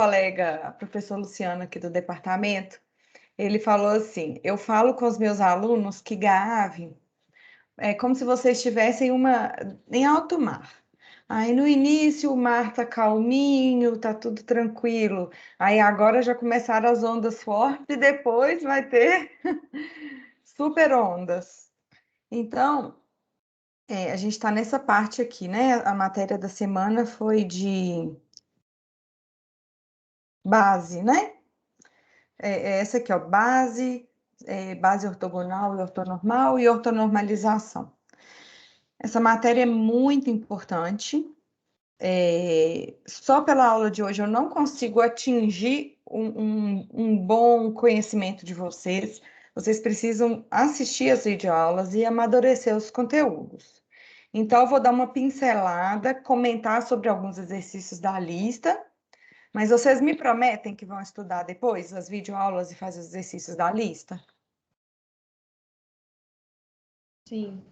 Colega, professor Luciano aqui do departamento, ele falou assim: eu falo com os meus alunos que Gaave é como se vocês estivessem em alto mar. Aí no início o mar tá calminho, tá tudo tranquilo. Aí agora já começaram as ondas fortes e depois vai ter super ondas. Então, a gente está nessa parte aqui, né? A matéria da semana foi de base, né? É essa aqui, ó, base ortogonal e ortonormal e ortonormalização. Essa matéria é muito importante. Só pela aula de hoje eu não consigo atingir um bom conhecimento de vocês. Vocês precisam assistir as videoaulas e amadurecer os conteúdos. Então, eu vou dar uma pincelada, comentar sobre alguns exercícios da lista, mas vocês me prometem que vão estudar depois as videoaulas e fazer os exercícios da lista? Sim.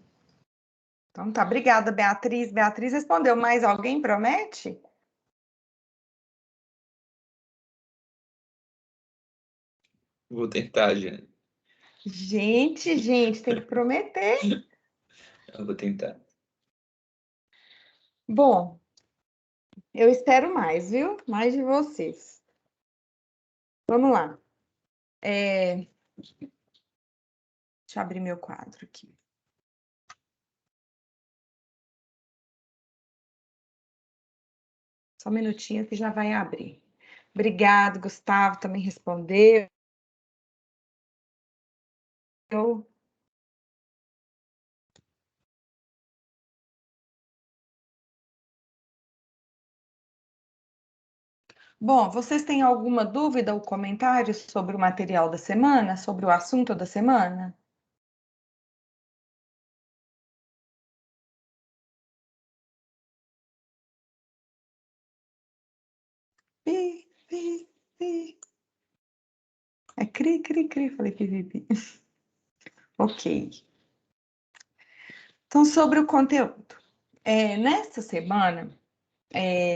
Então tá, obrigada, Beatriz. Beatriz respondeu, mais alguém promete? Vou tentar, Jane. Gente, tem que prometer. Eu vou tentar. Bom, eu espero mais, viu? Mais de vocês. Vamos lá. Deixa eu abrir meu quadro aqui. Só um minutinho que já vai abrir. Obrigado, Gustavo também respondeu. Bom, vocês têm alguma dúvida ou comentário sobre o material da semana, sobre o assunto da semana? Pi, pi, pi. É cri, cri, cri, falei pi, pi, pi. Ok. Então, sobre o conteúdo. Nesta semana,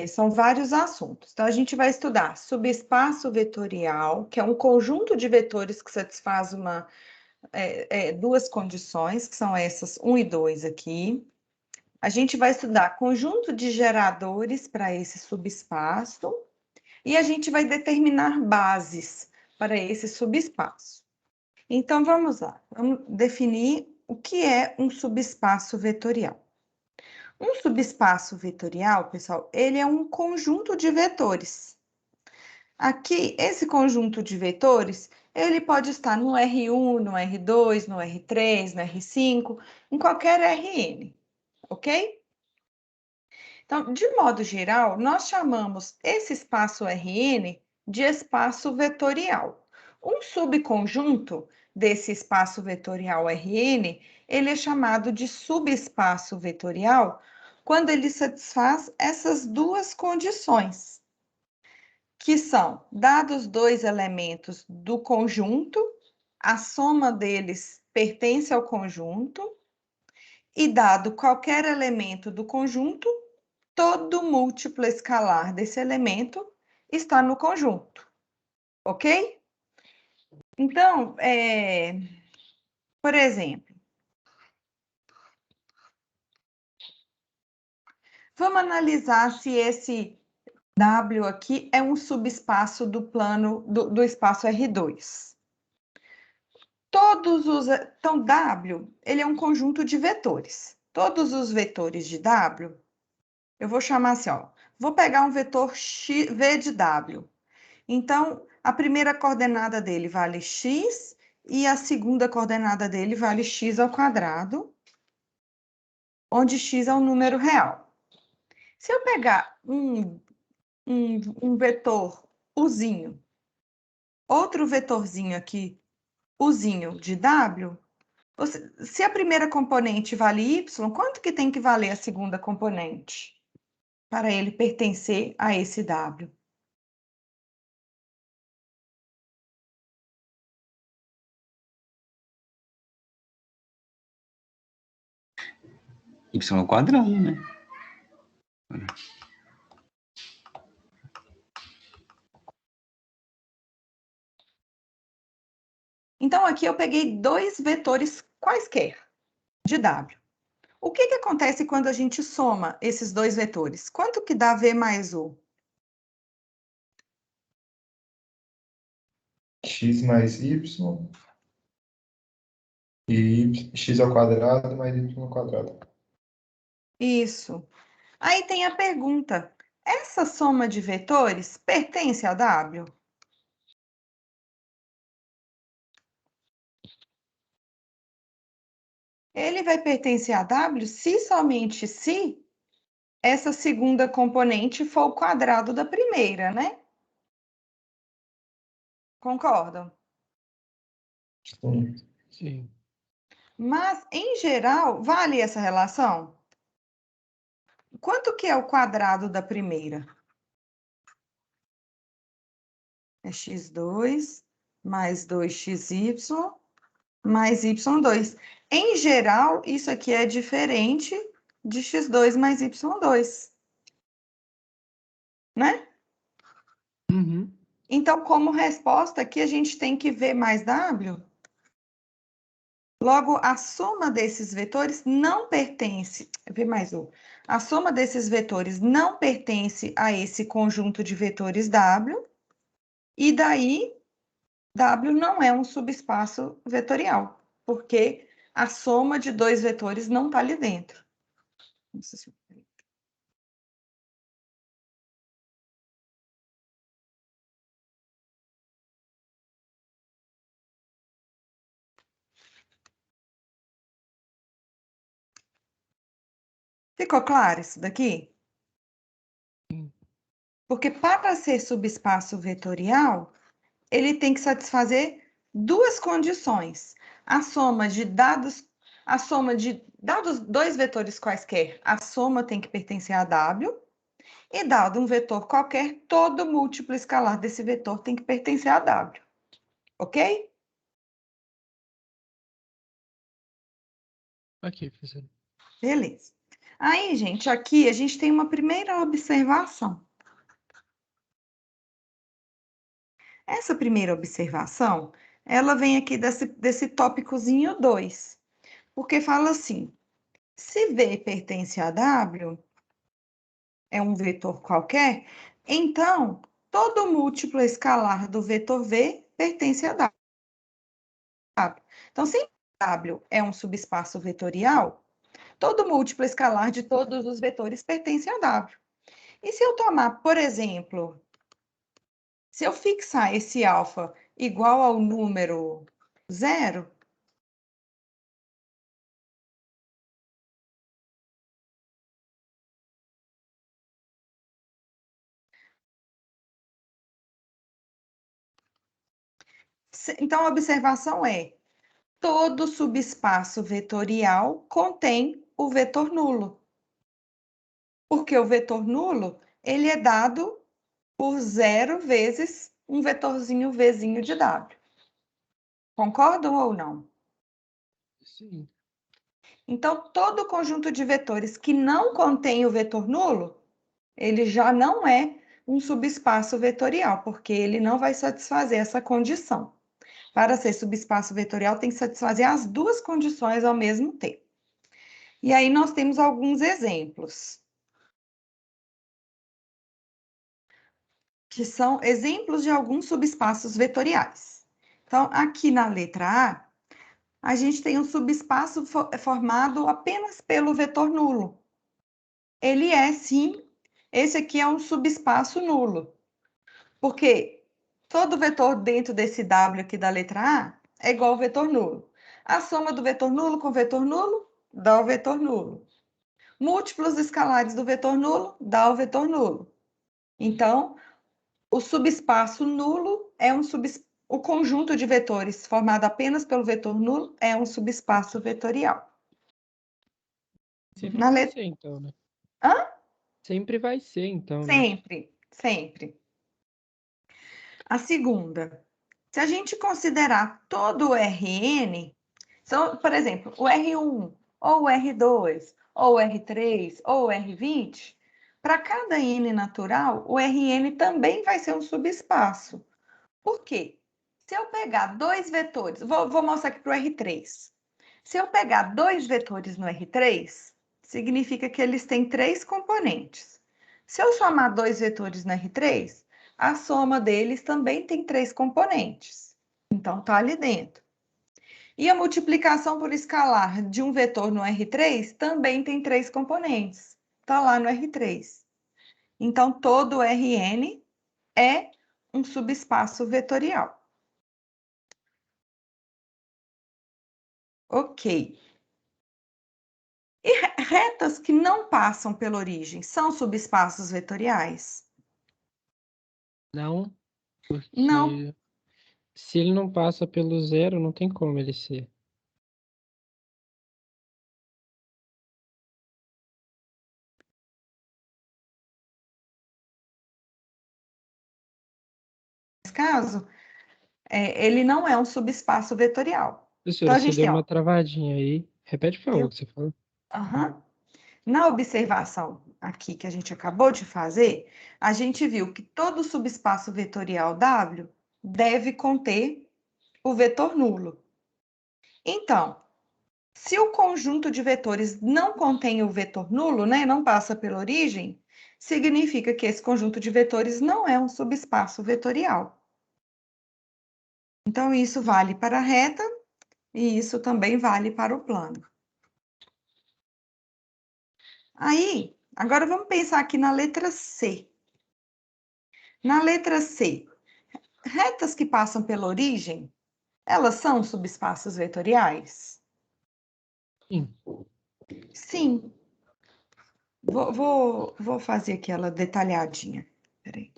são vários assuntos. Então, a gente vai estudar subespaço vetorial, que é um conjunto de vetores que satisfaz duas condições, que são essas 1 e 2 aqui. A gente vai estudar conjunto de geradores para esse subespaço e a gente vai determinar bases para esse subespaço. Então, vamos lá. Vamos definir o que é um subespaço vetorial. Um subespaço vetorial, pessoal, ele é um conjunto de vetores. Aqui, esse conjunto de vetores, ele pode estar no R1, no R2, no R3, no R5, em qualquer Rn, ok? Então, de modo geral, nós chamamos esse espaço Rn de espaço vetorial. Um subconjunto desse espaço vetorial Rn, ele é chamado de subespaço vetorial quando ele satisfaz essas duas condições, que são, dados dois elementos do conjunto, a soma deles pertence ao conjunto, e dado qualquer elemento do conjunto, todo múltiplo escalar desse elemento está no conjunto, ok? Então, por exemplo, vamos analisar se esse W aqui é um subespaço do plano do espaço R2. Então, W, ele é um conjunto de vetores. Todos os vetores de W, eu vou chamar assim, ó, vou pegar um vetor V de W. Então, a primeira coordenada dele vale x e a segunda coordenada dele vale x ao quadrado, onde x é um número real. Se eu pegar um vetor uzinho, outro vetorzinho aqui, uzinho de W, se a primeira componente vale y, quanto que tem que valer a segunda componente para ele pertencer a esse W? Y ao quadrado, né? Então, aqui eu peguei dois vetores quaisquer de W. O que acontece quando a gente soma esses dois vetores? Quanto que dá V mais U? X mais Y e x ao quadrado mais y ao quadrado. Isso. Aí tem a pergunta: essa soma de vetores pertence a W? Ele vai pertencer a W se somente se essa segunda componente for o quadrado da primeira, né? Concordam? Sim. Sim. Mas, em geral, vale essa relação? Quanto que é o quadrado da primeira? É x2 mais 2xy mais y2. Em geral, isso aqui é diferente de x2 mais y2, né? Uhum. Então, como resposta, aqui a gente tem que V mais W. Logo, a soma desses vetores não pertence, V mais U. A soma desses vetores não pertence a esse conjunto de vetores W, e daí W não é um subespaço vetorial, porque a soma de dois vetores não está ali dentro. Nossa senhora. Ficou claro isso daqui? Porque para ser subespaço vetorial, ele tem que satisfazer duas condições. A soma de dados, dois vetores quaisquer, a soma tem que pertencer a W, e dado um vetor qualquer, todo múltiplo escalar desse vetor tem que pertencer a W. Ok? Ok, professor. Beleza. Aí, gente, aqui a gente tem uma primeira observação. Essa primeira observação, ela vem aqui desse tópicozinho 2, porque fala assim, se V pertence a W, é um vetor qualquer, então, todo múltiplo escalar do vetor V pertence a W. Então, se W é um subespaço vetorial, todo múltiplo escalar de todos os vetores pertence a W. E se eu tomar, por exemplo, se eu fixar esse alfa igual ao número 0, então a observação é: todo subespaço vetorial contém o vetor nulo. Porque o vetor nulo, ele é dado por 0 vezes um vetorzinho Vzinho de W. Concordam ou não? Sim. Então, todo conjunto de vetores que não contém o vetor nulo, ele já não é um subespaço vetorial, porque ele não vai satisfazer essa condição. Para ser subespaço vetorial, tem que satisfazer as duas condições ao mesmo tempo. E aí nós temos alguns exemplos, que são exemplos de alguns subespaços vetoriais. Então, aqui na letra A gente tem um subespaço formado apenas pelo vetor nulo. Ele é, sim, esse aqui é um subespaço nulo, porque todo vetor dentro desse W aqui da letra A é igual ao vetor nulo. A soma do vetor nulo com o vetor nulo dá o vetor nulo. Múltiplos escalares do vetor nulo dá o vetor nulo. Então, o subespaço nulo é o conjunto de vetores formado apenas pelo vetor nulo é um subespaço vetorial. Sempre Na vai letra... ser, então, né? Hã? Sempre vai ser, então, né? Sempre, sempre. A segunda, se a gente considerar todo o Rn, são, por exemplo, o R1, ou o R2, ou o R3, ou o R20, para cada n natural, o Rn também vai ser um subespaço. Por quê? Se eu pegar dois vetores, vou mostrar aqui para o R3. Se eu pegar dois vetores no R3, significa que eles têm três componentes. Se eu somar dois vetores no R3, a soma deles também tem três componentes. Então, está ali dentro. E a multiplicação por escalar de um vetor no R3 também tem três componentes. Está lá no R3. Então, todo Rn é um subespaço vetorial. Ok. E retas que não passam pela origem são subespaços vetoriais? Não, porque Não. se ele não passa pelo zero, não tem como ele ser. Nesse caso, ele não é um subespaço vetorial. Então, Professora, a você gente deu tem, ó, uma travadinha aí. Repete, por favor, o viu? que você falou. Aham. Na observação aqui que a gente acabou de fazer, a gente viu que todo subespaço vetorial W deve conter o vetor nulo. Então, se o conjunto de vetores não contém o vetor nulo, né, não passa pela origem, significa que esse conjunto de vetores não é um subespaço vetorial. Então, isso vale para a reta e isso também vale para o plano. Aí, agora vamos pensar aqui na letra C. Na letra C, retas que passam pela origem, elas são subespaços vetoriais? Sim. Sim. Vou fazer aqui ela detalhadinha. Peraí.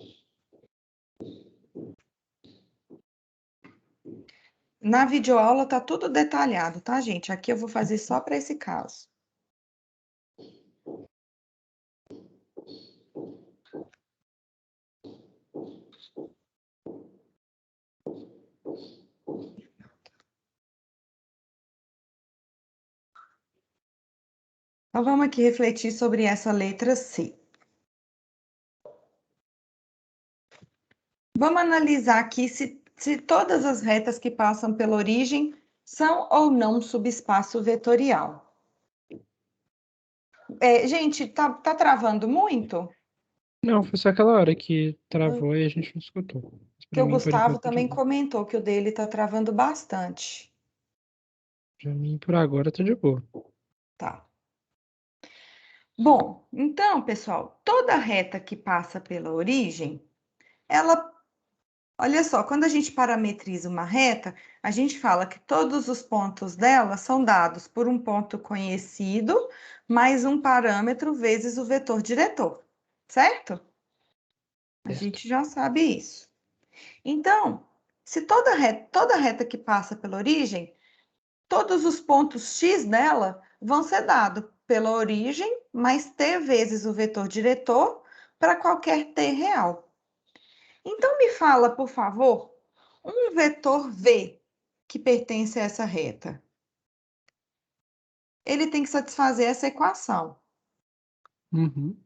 Na videoaula tá tudo detalhado, tá, gente? Aqui eu vou fazer só para esse caso. Então, vamos aqui refletir sobre essa letra C. Vamos analisar aqui se todas as retas que passam pela origem são ou não subespaço vetorial. Gente, tá travando muito? Não, foi só aquela hora que travou e a gente não escutou. Mas Que pra o mim, por Gustavo enquanto, tá de também boa. comentou que o dele tá travando bastante. Pra mim, por agora, tá de boa. Tá. Bom, então, pessoal, toda reta que passa pela origem, olha só, quando a gente parametriza uma reta, a gente fala que todos os pontos dela são dados por um ponto conhecido, mais um parâmetro vezes o vetor diretor, certo? A gente já sabe isso. Então, se toda reta que passa pela origem, todos os pontos x dela vão ser dados pela origem, mais t vezes o vetor diretor, para qualquer t real. Então, me fala, por favor, um vetor V que pertence a essa reta. Ele tem que satisfazer essa equação. Uhum.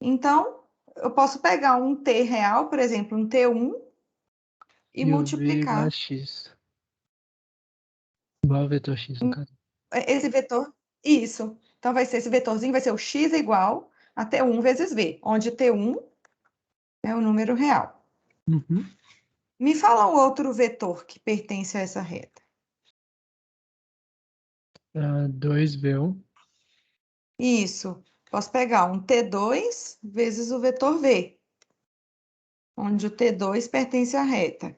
Então, eu posso pegar um t real, por exemplo, um t1, e E o V igual a multiplicar X. Igual ao vetor X, no caso. esse vetor, isso. Então, vai ser esse vetorzinho, vai ser o x igual a t1 vezes v, onde t1 é o número real. Uhum. Me fala um outro vetor que pertence a essa reta. 2V1. Isso. Posso pegar um t2 vezes o vetor v, onde o t2 pertence à reta,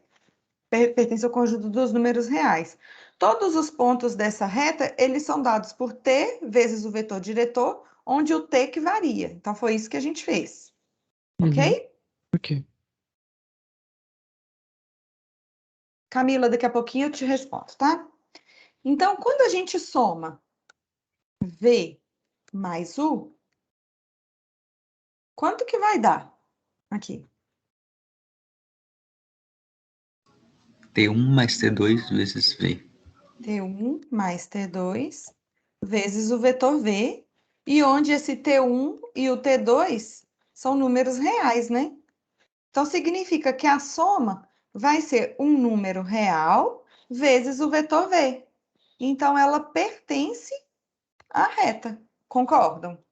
pertence ao conjunto dos números reais. Todos os pontos dessa reta, eles são dados por t vezes o vetor diretor, onde o t que varia. Então, foi isso que a gente fez. Ok? Uhum. Ok. Camila, daqui a pouquinho eu te respondo, tá? Então, quando a gente soma v mais u, quanto que vai dar aqui? T1 mais T2 vezes V. T1 mais T2 vezes o vetor V, e onde esse T1 e o T2 são números reais, né? Então, significa que a soma vai ser um número real vezes o vetor V. Então, ela pertence à reta. Concordam?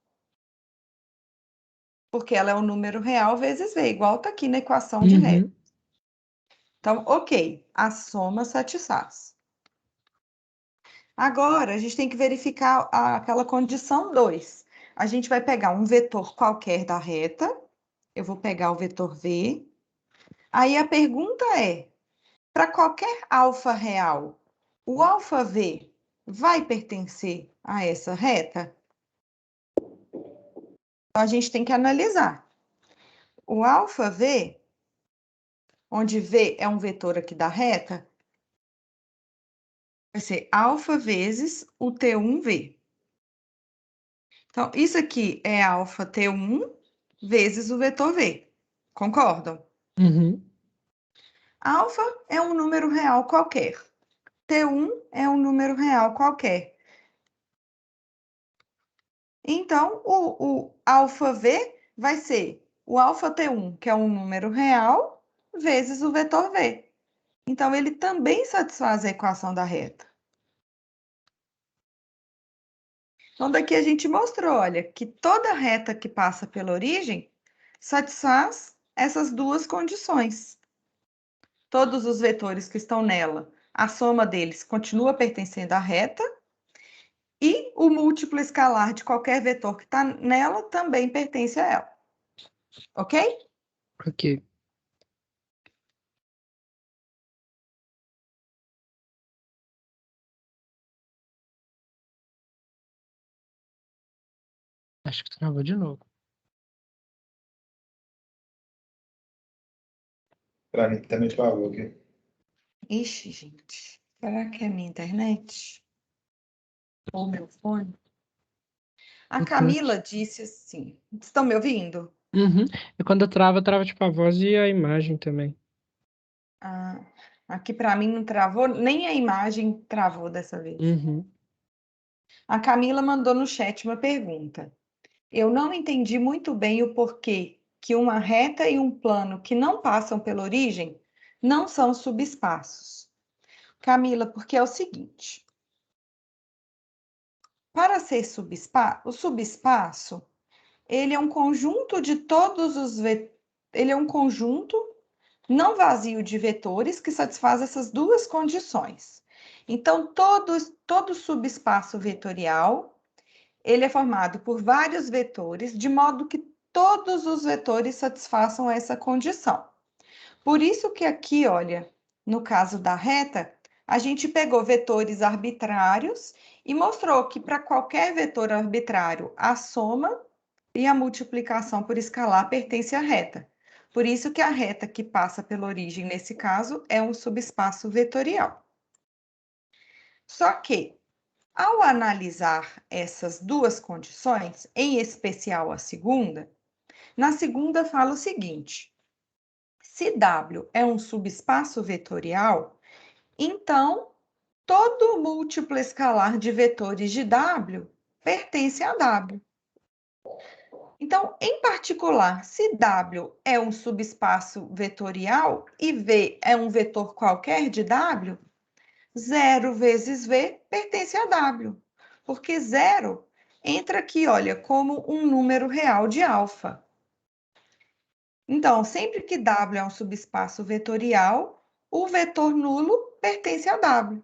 Porque ela é um número real vezes V, igual está aqui na equação de reta. Uhum. Então, ok, a soma satisfaz. Agora, a gente tem que verificar aquela condição 2. A gente vai pegar um vetor qualquer da reta. Eu vou pegar o vetor V. Aí a pergunta é, para qualquer alfa real, o alfa V vai pertencer a essa reta? Então, a gente tem que analisar. O alfa V, onde V é um vetor aqui da reta, vai ser alfa vezes o T1V. Então, isso aqui é alfa T1 vezes o vetor V. Concordam? Uhum. Alfa é um número real qualquer. T1 é um número real qualquer. Então, o alfa V vai ser o alfa T1, que é um número real, vezes o vetor V. Então, ele também satisfaz a equação da reta. Então, daqui a gente mostrou, olha, que toda reta que passa pela origem satisfaz essas duas condições. Todos os vetores que estão nela, a soma deles continua pertencendo à reta, e o múltiplo escalar de qualquer vetor que está nela também pertence a ela. Ok? Ok. Acho que travou de novo. Pra mim também travou aqui. Ixi, gente. Será que é minha internet? Ou meu fone? A Camila disse assim. Estão me ouvindo? Uhum. E quando trava tipo a voz e a imagem também. Ah, aqui para mim não travou, nem a imagem travou dessa vez. Uhum. A Camila mandou no chat uma pergunta. Eu não entendi muito bem o porquê que uma reta e um plano que não passam pela origem não são subespaços. Camila, porque é o seguinte. Para ser subespaço, o subespaço, ele é um conjunto de todos os ele é um conjunto não vazio de vetores que satisfaz essas duas condições. Então, todo subespaço vetorial, ele é formado por vários vetores, de modo que todos os vetores satisfaçam essa condição. Por isso que aqui, olha, no caso da reta, a gente pegou vetores arbitrários e mostrou que para qualquer vetor arbitrário, a soma e a multiplicação por escalar pertence à reta. Por isso que a reta que passa pela origem, nesse caso, é um subespaço vetorial. Só que, ao analisar essas duas condições, em especial a segunda, na segunda fala o seguinte: se W é um subespaço vetorial, então todo múltiplo escalar de vetores de W pertence a W. Então, em particular, se W é um subespaço vetorial e V é um vetor qualquer de W, 0 vezes V pertence a W, porque 0 entra aqui, olha, como um número real de alfa. Então, sempre que W é um subespaço vetorial, o vetor nulo pertence a W.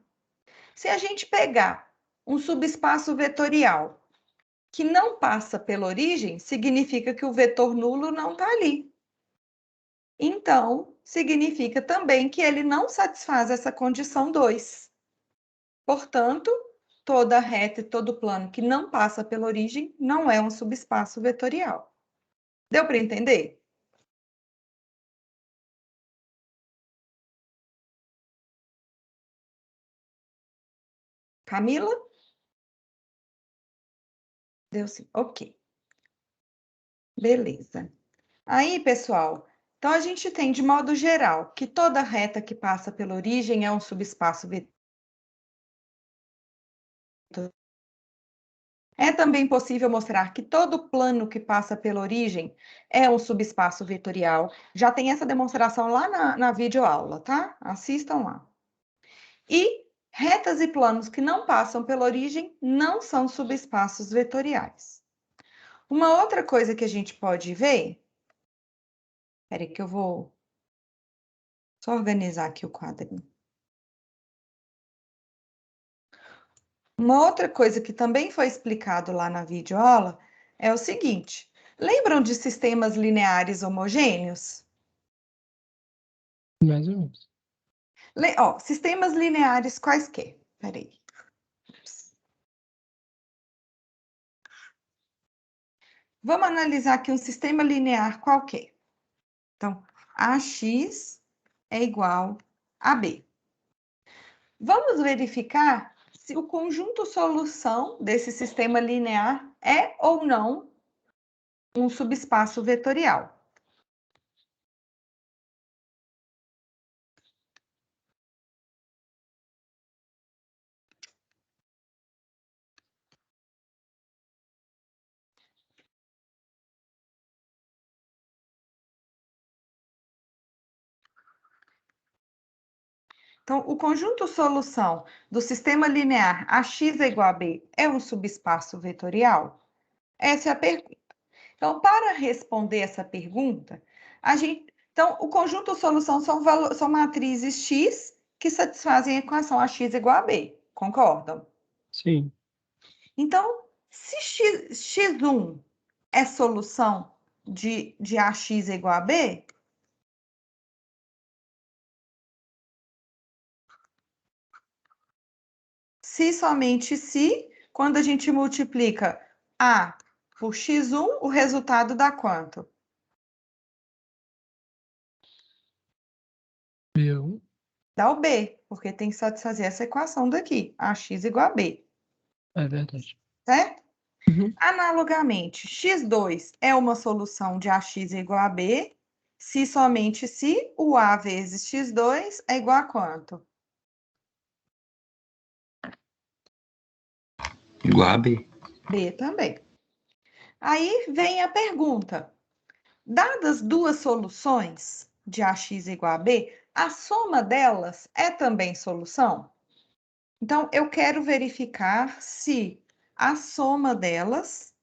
Se a gente pegar um subespaço vetorial que não passa pela origem, significa que o vetor nulo não está ali. Então, significa também que ele não satisfaz essa condição 2. Portanto, toda reta e todo plano que não passa pela origem não é um subespaço vetorial. Deu para entender? Camila? Deu sim. Ok. Beleza. Aí, pessoal, então a gente tem, de modo geral, que toda reta que passa pela origem é um subespaço vetorial. É também possível mostrar que todo plano que passa pela origem é um subespaço vetorial. Já tem essa demonstração lá na videoaula, tá? Assistam lá. E retas e planos que não passam pela origem não são subespaços vetoriais. Uma outra coisa que a gente pode ver... Espera aí que eu vou só organizar aqui o quadrinho. Uma outra coisa que também foi explicado lá na videoaula é o seguinte: lembram de sistemas lineares homogêneos? Mais ou menos. Sistemas lineares quaisquer. Peraí. Vamos analisar aqui um sistema linear qualquer. Então, AX é igual a B. Vamos verificar se o conjunto solução desse sistema linear é ou não um subespaço vetorial. Então, o conjunto solução do sistema linear AX é igual a B é um subespaço vetorial? Essa é a pergunta. Então, para responder essa pergunta, então, o conjunto solução são matrizes X que satisfazem a equação AX igual a B. Concordam? Sim. Então, se X1 é solução de AX igual a B, se somente se, quando a gente multiplica A por X1, o resultado dá quanto? B1. Dá o B, porque tem que satisfazer essa equação daqui, AX igual a B, É verdade. certo? Uhum. Analogamente, X2 é uma solução de AX igual a B, se somente se o A vezes X2 é igual a quanto? Igual a B. B também. Aí vem a pergunta: dadas duas soluções de AX igual a B, a soma delas é também solução? Então, eu quero verificar se a soma delas,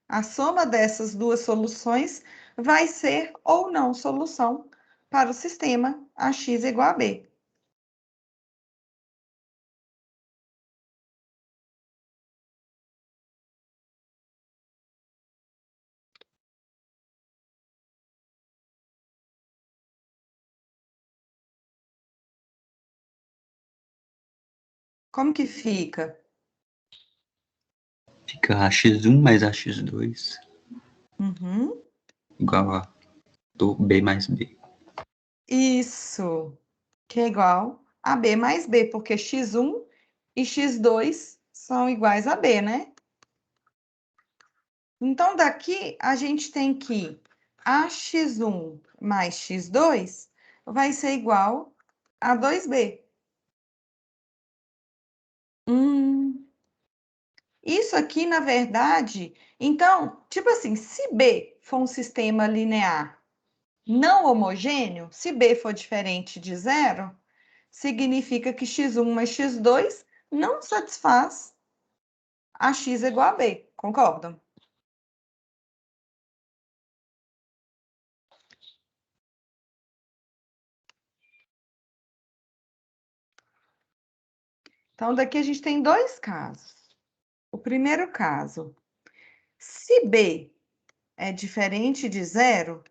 a soma dessas duas soluções, vai ser ou não solução para o sistema AX igual a B. Como que fica? Fica AX1 mais AX2 Uhum. igual a do B mais B. Isso, que é igual a B mais B, porque X1 e X2 são iguais a B, né? Então, daqui a gente tem que AX1 mais X2 vai ser igual a 2B. Isso aqui, na verdade, então, tipo assim, se B for um sistema linear não homogêneo, se B for diferente de zero, significa que X1 mais X2 não satisfaz a X igual a B. Concordam? Então, daqui a gente tem dois casos. O primeiro caso, se B é diferente de zero,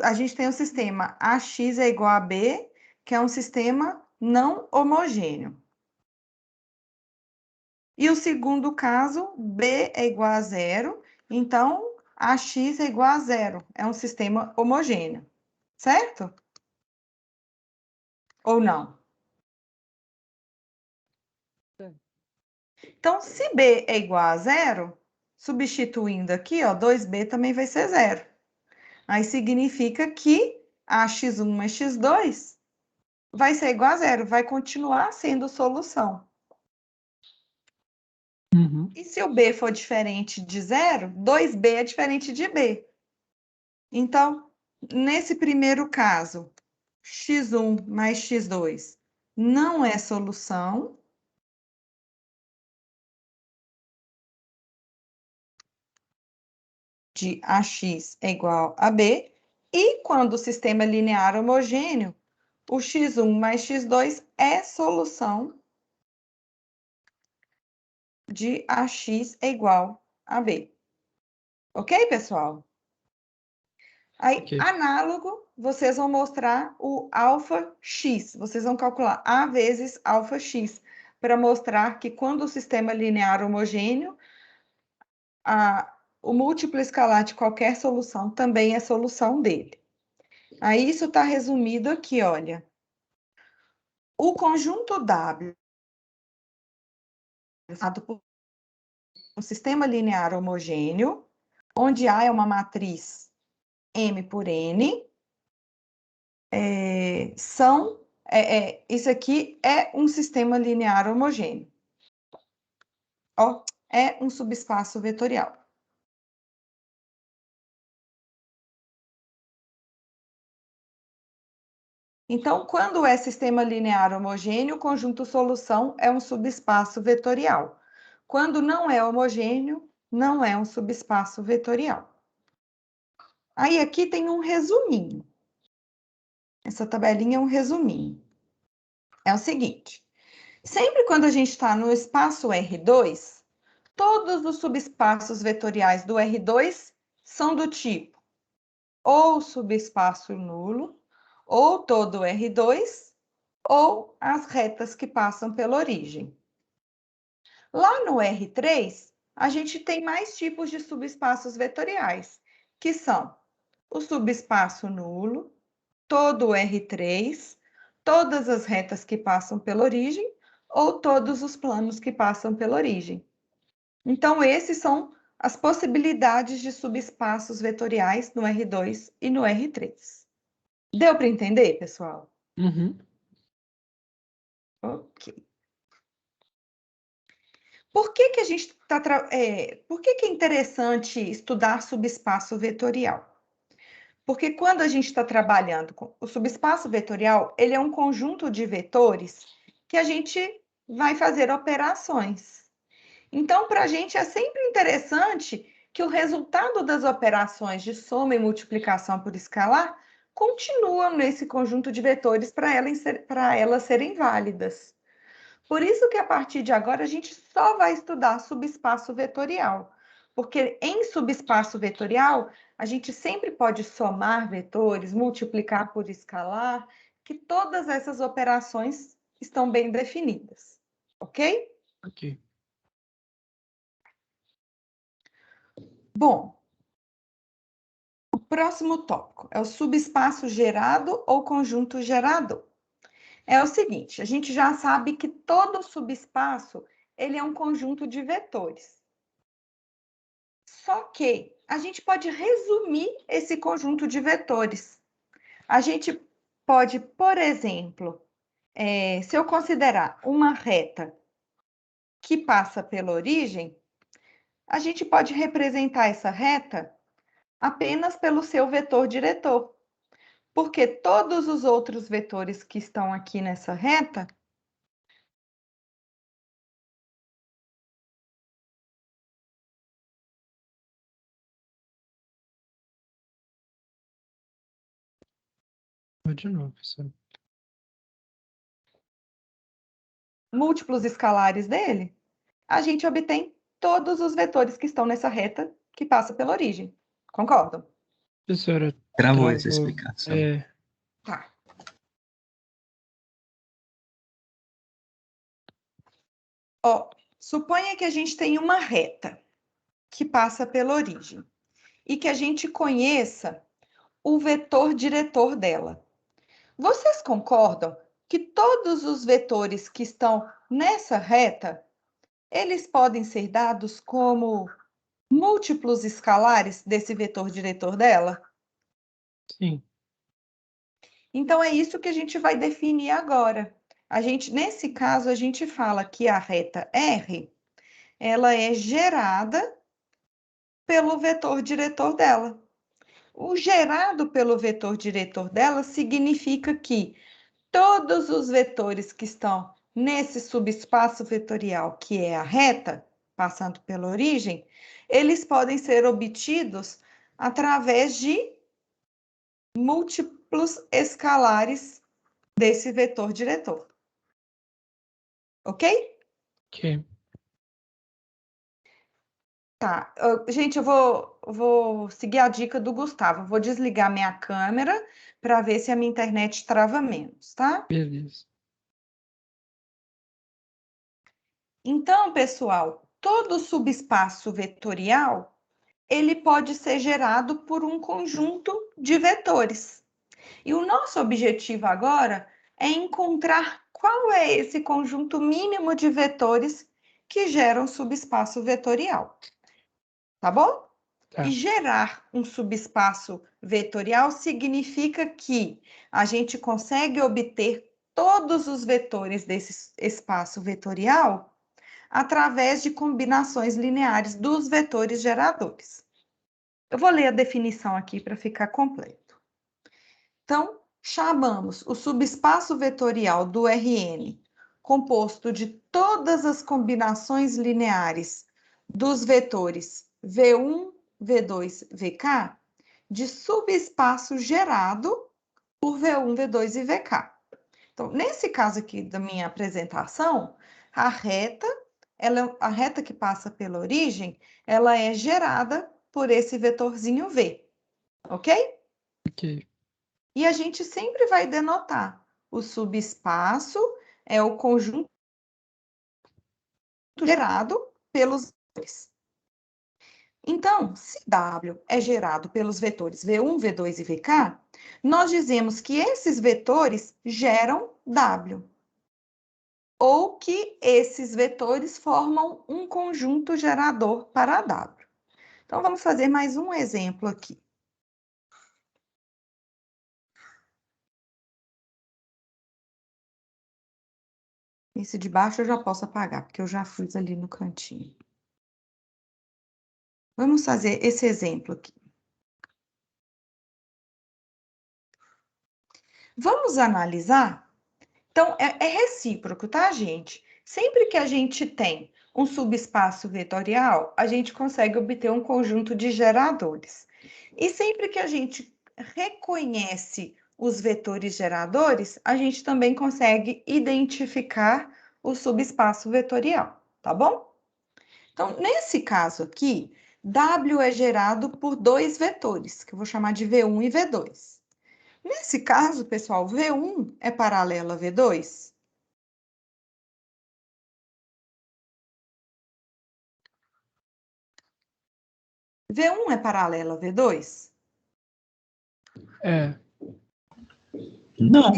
a gente tem o sistema AX é igual a B, que é um sistema não homogêneo. E o segundo caso, B é igual a zero, então AX é igual a zero, é um sistema homogêneo, certo? Ou não? Então, se B é igual a zero, substituindo aqui, ó, 2B também vai ser zero. Aí significa que AX1 mais X2 vai ser igual a zero, vai continuar sendo solução. Uhum. E se o B for diferente de 0, 2B é diferente de B. Então, nesse primeiro caso, x1 mais x2 não é solução. De AX é igual a B. E quando o sistema é linear homogêneo, o x1 mais x2 é solução de AX é igual a B. Ok, pessoal? Aí, Ok. análogo, vocês vão mostrar o alfa x. Vocês vão calcular A vezes alfa x, para mostrar que quando o sistema é linear homogêneo, o múltiplo escalar de qualquer solução também é solução dele. Aí, isso está resumido aqui, olha. O conjunto W, formado por um sistema linear homogêneo, onde A é uma matriz M por N, isso aqui é um sistema linear homogêneo. Ó, é um subespaço vetorial. Então, quando é sistema linear homogêneo, o conjunto solução é um subespaço vetorial. Quando não é homogêneo, não é um subespaço vetorial. Aí aqui tem um resuminho. Essa tabelinha é um resuminho. É o seguinte, sempre quando a gente está no espaço R2, todos os subespaços vetoriais do R2 são do tipo ou subespaço nulo, ou todo R2, ou as retas que passam pela origem. Lá no R3, a gente tem mais tipos de subespaços vetoriais, que são o subespaço nulo, todo o R3, todas as retas que passam pela origem, ou todos os planos que passam pela origem. Então, esses são as possibilidades de subespaços vetoriais no R2 e no R3. Deu para entender, pessoal? Uhum. Ok. Por que que a gente por que que é interessante estudar subespaço vetorial? Porque quando a gente está trabalhando com o subespaço vetorial, ele é um conjunto de vetores que a gente vai fazer operações. Então, para a gente é sempre interessante que o resultado das operações de soma e multiplicação por escalar continuam nesse conjunto de vetores para elas serem válidas. Por isso que a partir de agora a gente só vai estudar subespaço vetorial, porque em subespaço vetorial a gente sempre pode somar vetores, multiplicar por escalar, que todas essas operações estão bem definidas, ok? Ok. Bom, o próximo tópico é o subespaço gerado ou conjunto gerador. É o seguinte, a gente já sabe que todo subespaço ele é um conjunto de vetores. Só que a gente pode resumir esse conjunto de vetores. A gente pode, por exemplo, se eu considerar uma reta que passa pela origem, a gente pode representar essa reta apenas pelo seu vetor diretor, porque todos os outros vetores que estão aqui nessa reta Vou de novo, professor. múltiplos escalares dele, a gente obtém todos os vetores que estão nessa reta que passa pela origem. Concordam? Professora, Travou essa travou. explicação. Tá. Ó, suponha que a gente tem uma reta que passa pela origem e que a gente conheça o vetor diretor dela. Vocês concordam que todos os vetores que estão nessa reta, eles podem ser dados como múltiplos escalares desse vetor diretor dela? Sim. Então, é isso que a gente vai definir agora. Nesse caso, a gente fala que a reta R, ela é gerada pelo vetor diretor dela. O gerado pelo vetor diretor dela significa que todos os vetores que estão nesse subespaço vetorial, que é a reta, passando pela origem, eles podem ser obtidos através de múltiplos escalares desse vetor diretor. Ok? Ok. Tá. Gente, eu vou seguir a dica do Gustavo. Eu vou desligar minha câmera para ver se a minha internet trava menos, tá? Beleza. Então, pessoal, todo subespaço vetorial, ele pode ser gerado por um conjunto de vetores. E o nosso objetivo agora é encontrar qual é esse conjunto mínimo de vetores que geram subespaço vetorial. Tá bom? Tá. E gerar um subespaço vetorial significa que a gente consegue obter todos os vetores desse espaço vetorial através de combinações lineares dos vetores geradores. Eu vou ler a definição aqui para ficar completo. Então, chamamos o subespaço vetorial do Rn, composto de todas as combinações lineares dos vetores V1, V2, Vk, de subespaço gerado por V1, V2 e Vk. Então, nesse caso aqui da minha apresentação, a reta que passa pela origem, ela é gerada por esse vetorzinho V, ok? Ok. E a gente sempre vai denotar o subespaço, é o conjunto gerado pelos vetores. Então, se W é gerado pelos vetores V1, V2 e Vk, nós dizemos que esses vetores geram W. Ou que esses vetores formam um conjunto gerador para W. Então, vamos fazer mais um exemplo aqui. Esse de baixo eu já posso apagar, porque eu já fiz ali no cantinho. Vamos fazer esse exemplo aqui. Vamos analisar? Então, é recíproco, tá, gente? Sempre que a gente tem um subespaço vetorial, a gente consegue obter um conjunto de geradores. E sempre que a gente reconhece os vetores geradores, a gente também consegue identificar o subespaço vetorial, tá bom? Então, nesse caso aqui, W é gerado por dois vetores, que eu vou chamar de V1 e V2. Nesse caso, pessoal, V1 é paralelo a V2? V1 é paralelo a V2? É. Não,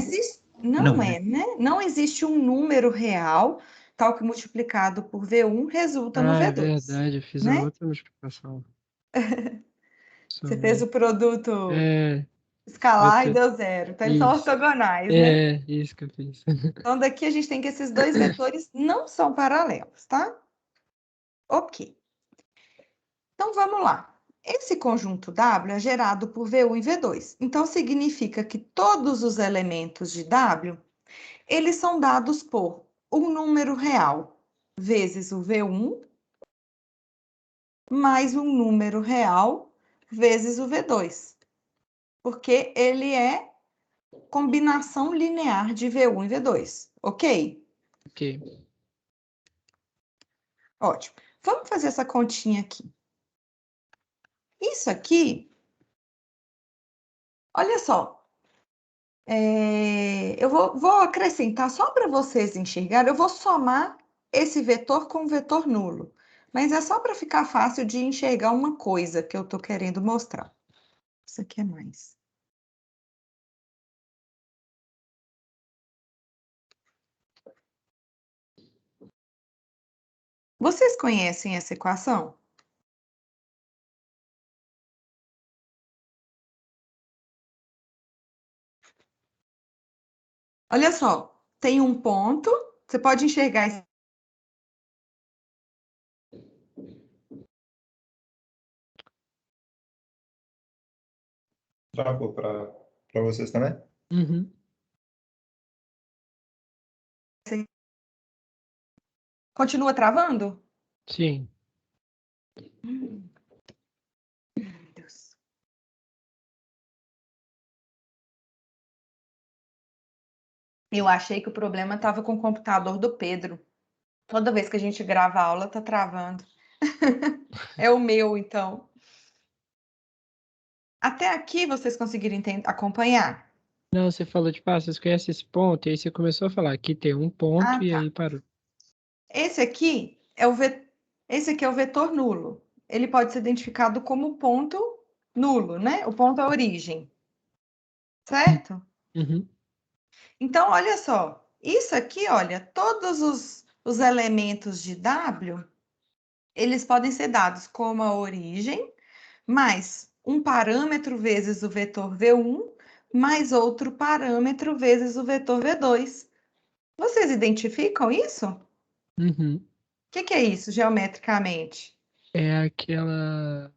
Não não é. é, né? Não existe um número real, tal que multiplicado por V1 resulta no Ah, é V2, verdade. Eu fiz a né? outra multiplicação. Você fez o produto É, escalar e vetor. deu zero. Então, eles são Isso. ortogonais, né? É, isso que eu fiz. Então, daqui a gente tem que esses dois vetores não são paralelos, tá? Ok. Então, vamos lá. Esse conjunto W é gerado por V1 e V2. Então, significa que todos os elementos de W, eles são dados por um número real vezes o V1, mais um número real vezes o V2. Porque ele é combinação linear de V1 e V2, ok? Ok. Ótimo. Vamos fazer essa continha aqui. Isso aqui, olha só, eu vou acrescentar só para vocês enxergarem, eu vou somar esse vetor com o vetor nulo, mas é só para ficar fácil de enxergar uma coisa que eu estou querendo mostrar. Isso aqui é mais. Vocês conhecem essa equação? Olha só, tem um ponto, você pode enxergar esse travou para vocês também? Uhum. Continua travando? Sim. Meu Deus. Eu achei que o problema estava com o computador do Pedro. Toda vez que a gente grava a aula, tá travando. É o meu, então. Até aqui vocês conseguiram acompanhar? Não, você falou, tipo, vocês conhecem esse ponto? E aí você começou a falar, aqui tem um ponto Ah, e tá. aí parou. Esse aqui é o Esse aqui é o vetor nulo. Ele pode ser identificado como ponto nulo, né? O ponto é a origem, certo? Uhum. Então, olha só. Isso aqui, olha, todos os elementos de W, eles podem ser dados como a origem, mais um parâmetro vezes o vetor V1, mais outro parâmetro vezes o vetor V2. Vocês identificam isso? O Uhum. que é isso, geometricamente? É aquela.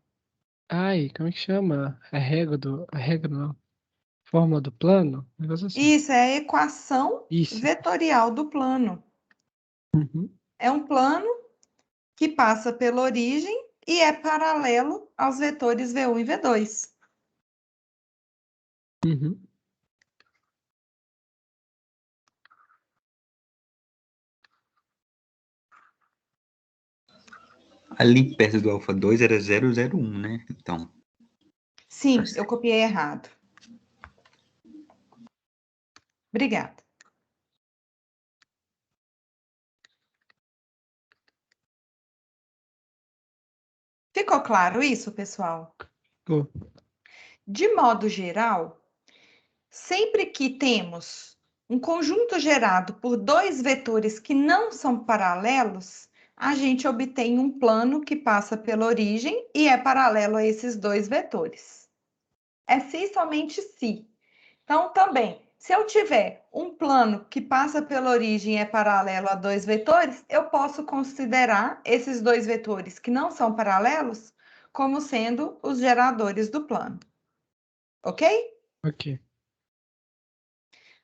Ai, como é que chama? A régua do. A régua não. Forma do plano? Um negócio assim. Isso é a equação Isso. vetorial do plano. Uhum. É um plano que passa pela origem e é paralelo aos vetores V1 e V2. Uhum. Ali perto do alfa 2 era 001, né? Então, Sim, eu copiei errado. Obrigada. Ficou claro isso, pessoal? Pô. De modo geral, sempre que temos um conjunto gerado por dois vetores que não são paralelos, a gente obtém um plano que passa pela origem e é paralelo a esses dois vetores. É se e somente se. Então, também, se eu tiver um plano que passa pela origem e é paralelo a dois vetores, eu posso considerar esses dois vetores que não são paralelos como sendo os geradores do plano. Ok? Ok.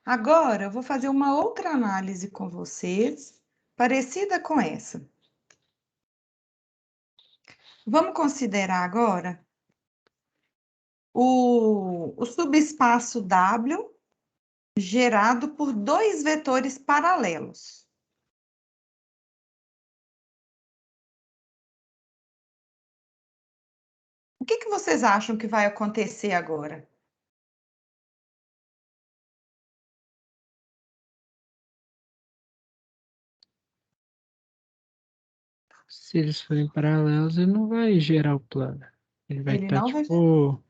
Agora, eu vou fazer uma outra análise com vocês, parecida com essa. Vamos considerar agora o subespaço W gerado por dois vetores paralelos. O que vocês acham que vai acontecer agora? Se eles forem paralelos, ele não vai gerar o plano. Ele vai Ele estar, não vai. tipo,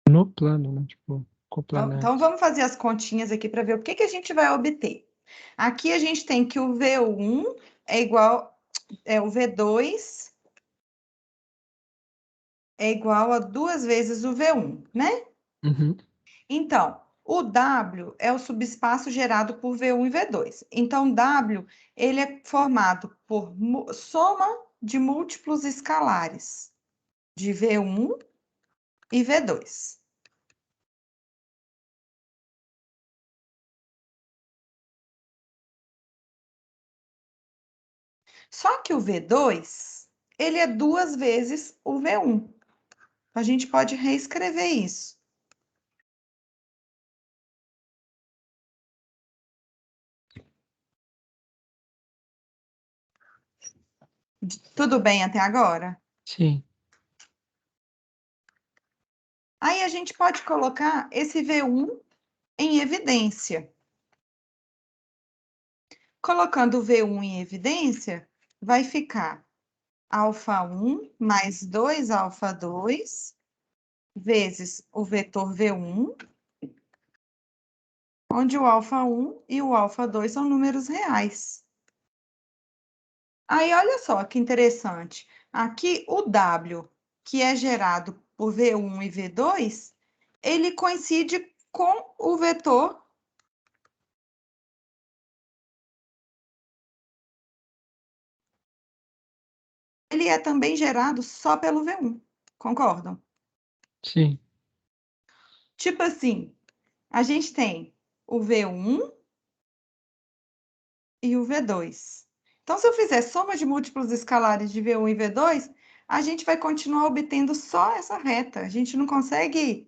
no plano, né? Tipo, Então, coplanados. vamos fazer as continhas aqui para ver o que a gente vai obter. Aqui a gente tem que o V1 é igual, o V2 é igual a 2 vezes o V1, né? Uhum. Então, o W é o subespaço gerado por V1 e V2. Então, W, ele é formado por soma de múltiplos escalares de V1 e V2. Só que o V2, ele é 2 vezes o V1. A gente pode reescrever isso. Tudo bem até agora? Sim. Aí a gente pode colocar esse V1 em evidência. Colocando o V1 em evidência, vai ficar alfa1 mais 2 alfa2 vezes o vetor V1, onde o alfa1 e o alfa2 são números reais. Aí, olha só que interessante. Aqui, o W, que é gerado por V1 e V2, ele coincide com o vetor. Ele é também gerado só pelo V1. Concordam? Sim. Tipo assim, a gente tem o V1 e o V2. Então, se eu fizer soma de múltiplos escalares de V1 e V2, a gente vai continuar obtendo só essa reta. A gente não consegue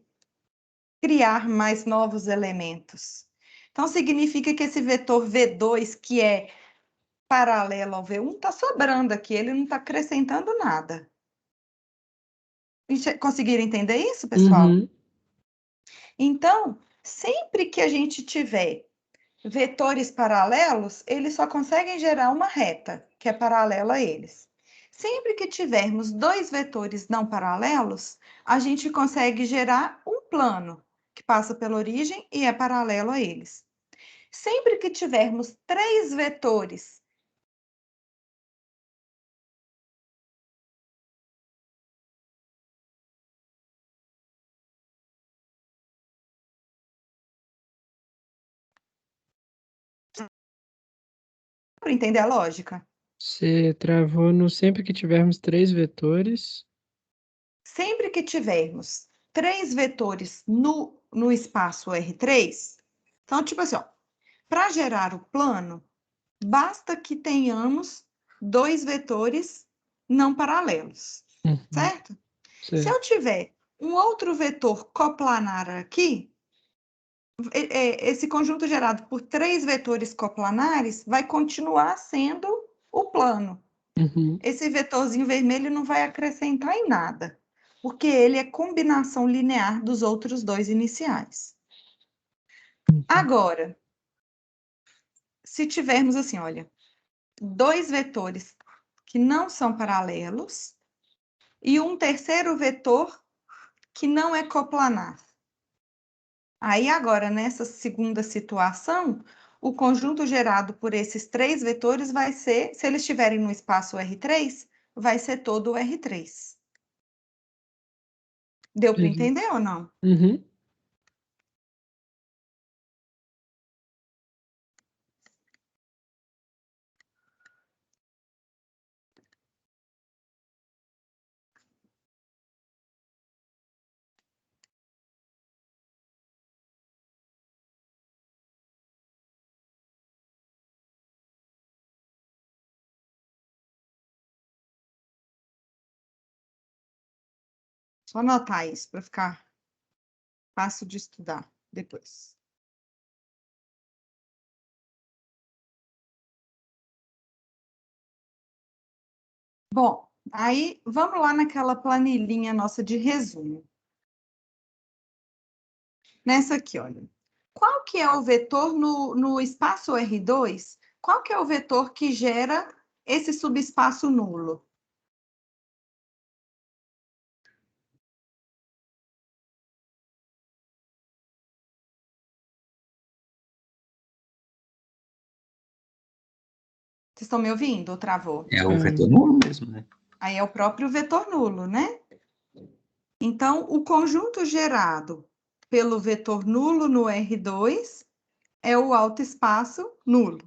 criar mais novos elementos. Então, significa que esse vetor V2, que é paralelo ao V1, está sobrando aqui, ele não está acrescentando nada. Conseguiram entender isso, pessoal? Uhum. Então, sempre que a gente tiver vetores paralelos, eles só conseguem gerar uma reta, que é paralela a eles. Sempre que tivermos dois vetores não paralelos, a gente consegue gerar um plano, que passa pela origem e é paralelo a eles. Sempre que tivermos três vetores para entender a lógica. Você travou no sempre que tivermos 3 vetores. Sempre que tivermos três vetores no espaço R3, então, tipo assim, para gerar o plano, basta que tenhamos dois vetores não paralelos, Uhum. certo? Se Certo. eu tiver um outro vetor coplanar aqui, esse conjunto gerado por três vetores coplanares vai continuar sendo o plano. Uhum. Esse vetorzinho vermelho não vai acrescentar em nada, porque ele é combinação linear dos outros dois iniciais. Agora, se tivermos assim, olha, dois vetores que não são paralelos e um terceiro vetor que não é coplanar. Aí agora, nessa segunda situação, o conjunto gerado por esses três vetores vai ser, se eles estiverem no espaço R3, vai ser todo o R3. Deu para Beleza. entender ou não? Uhum. Só anotar isso para ficar fácil de estudar depois. Bom, aí vamos lá naquela planilhinha nossa de resumo. Nessa aqui, olha. Qual que é o vetor no espaço R2? Qual que é o vetor que gera esse subespaço nulo? Vocês estão me ouvindo ou travou? É o vetor nulo mesmo, né? Aí é o próprio vetor nulo, né? Então, o conjunto gerado pelo vetor nulo no R2 é o autoespaço nulo.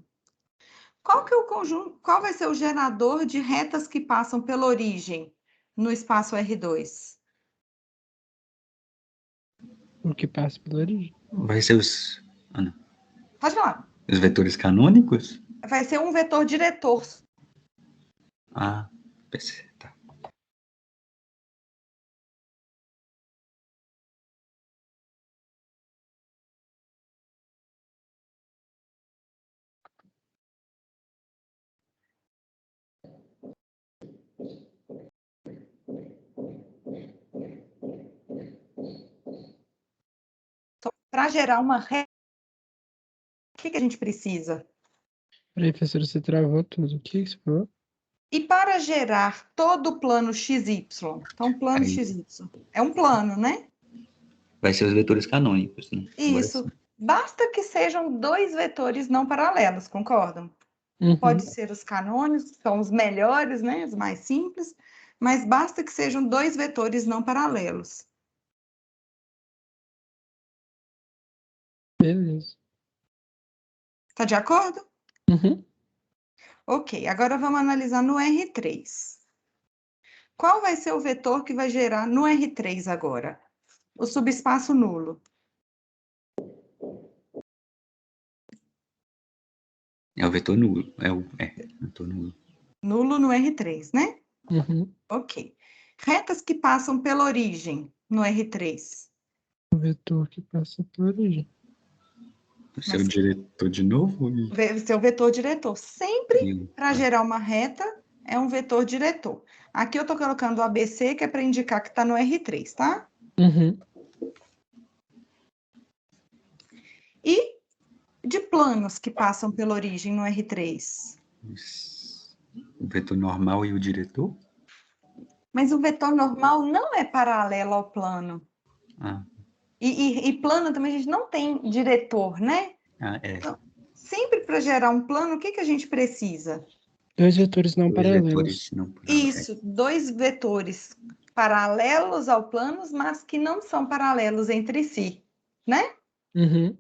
Qual que é o conjunto, qual vai ser o gerador de retas que passam pela origem no espaço R2? O que passa pela origem. Vai ser os, não. Pode falar. Os vetores canônicos? Vai ser um vetor diretor. Ah, PC, tá. Para gerar uma reta, o que a gente precisa? Peraí, professor, você travou tudo. O que você falou? E para gerar todo o plano XY, então plano Aí XY, é um plano, né? vai ser os vetores canônicos, né? Agora Isso. sim. Basta que sejam dois vetores não paralelos, concordam? Uhum. Pode ser os canônicos, que são os melhores, né? Os mais simples, mas basta que sejam dois vetores não paralelos. Beleza. Tá de acordo? Uhum. Ok, agora vamos analisar no R3. Qual vai ser o vetor que vai gerar no R3 agora? O subespaço nulo. É o vetor nulo. Vetor nulo. Nulo no R3, né? Uhum. Ok. Retas que passam pela origem no R3. O vetor que passa por origem. O seu Mas diretor de novo? seu vetor diretor. Sempre E- para gerar uma reta é um vetor diretor. Aqui eu estou colocando o ABC, que é para indicar que está no R3, tá? Uhum. E de planos que passam pela origem no R3. O vetor normal e o diretor? Mas o vetor normal não é paralelo ao plano. Ah, E plano também a gente não tem diretor, né? é. Então, sempre para gerar um plano, o que que a gente precisa? Dois vetores não Dois paralelos. vetores não paralelos. Isso, dois vetores paralelos ao plano, mas que não são paralelos entre si, né? Uhum.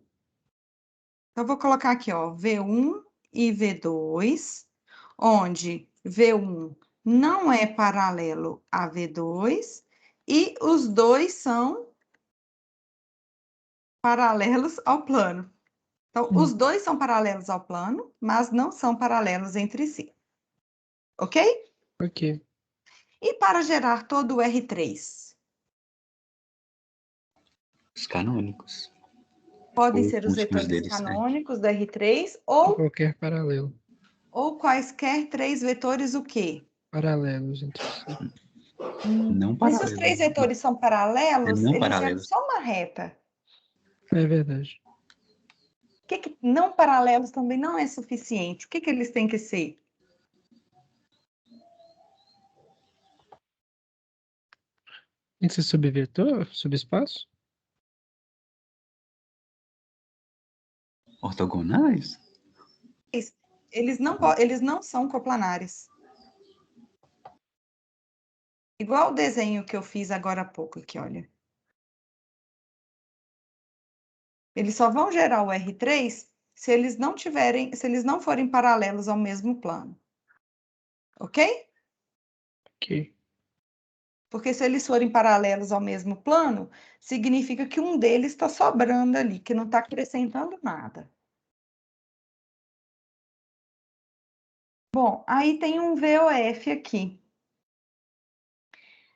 Então, eu vou colocar aqui, ó, V1 e V2, onde V1 não é paralelo a V2 e os dois são paralelos ao plano. Então, os dois são paralelos ao plano, mas não são paralelos entre si. Ok? Ok. E para gerar todo o R3? Os canônicos. Podem Ou ser os múltiplos vetores deles, né? canônicos do R3 Qualquer paralelo. ou quaisquer três vetores o quê? Paralelos entre si. Não Mas se os três paralelos. vetores são É paralelos, não eles geram paralelos. só uma reta. É verdade. O que que não paralelos também não é suficiente? O que que eles têm que ser? Tem que ser subvetor? Subespaço? Ortogonais? Eles não são coplanares. Igual o desenho que eu fiz agora há pouco aqui, olha. Eles só vão gerar o R3 se eles não tiverem, se eles não forem paralelos ao mesmo plano. Ok? Ok. Porque se eles forem paralelos ao mesmo plano, significa que um deles está sobrando ali, que não está acrescentando nada. Bom, aí tem um VOF aqui.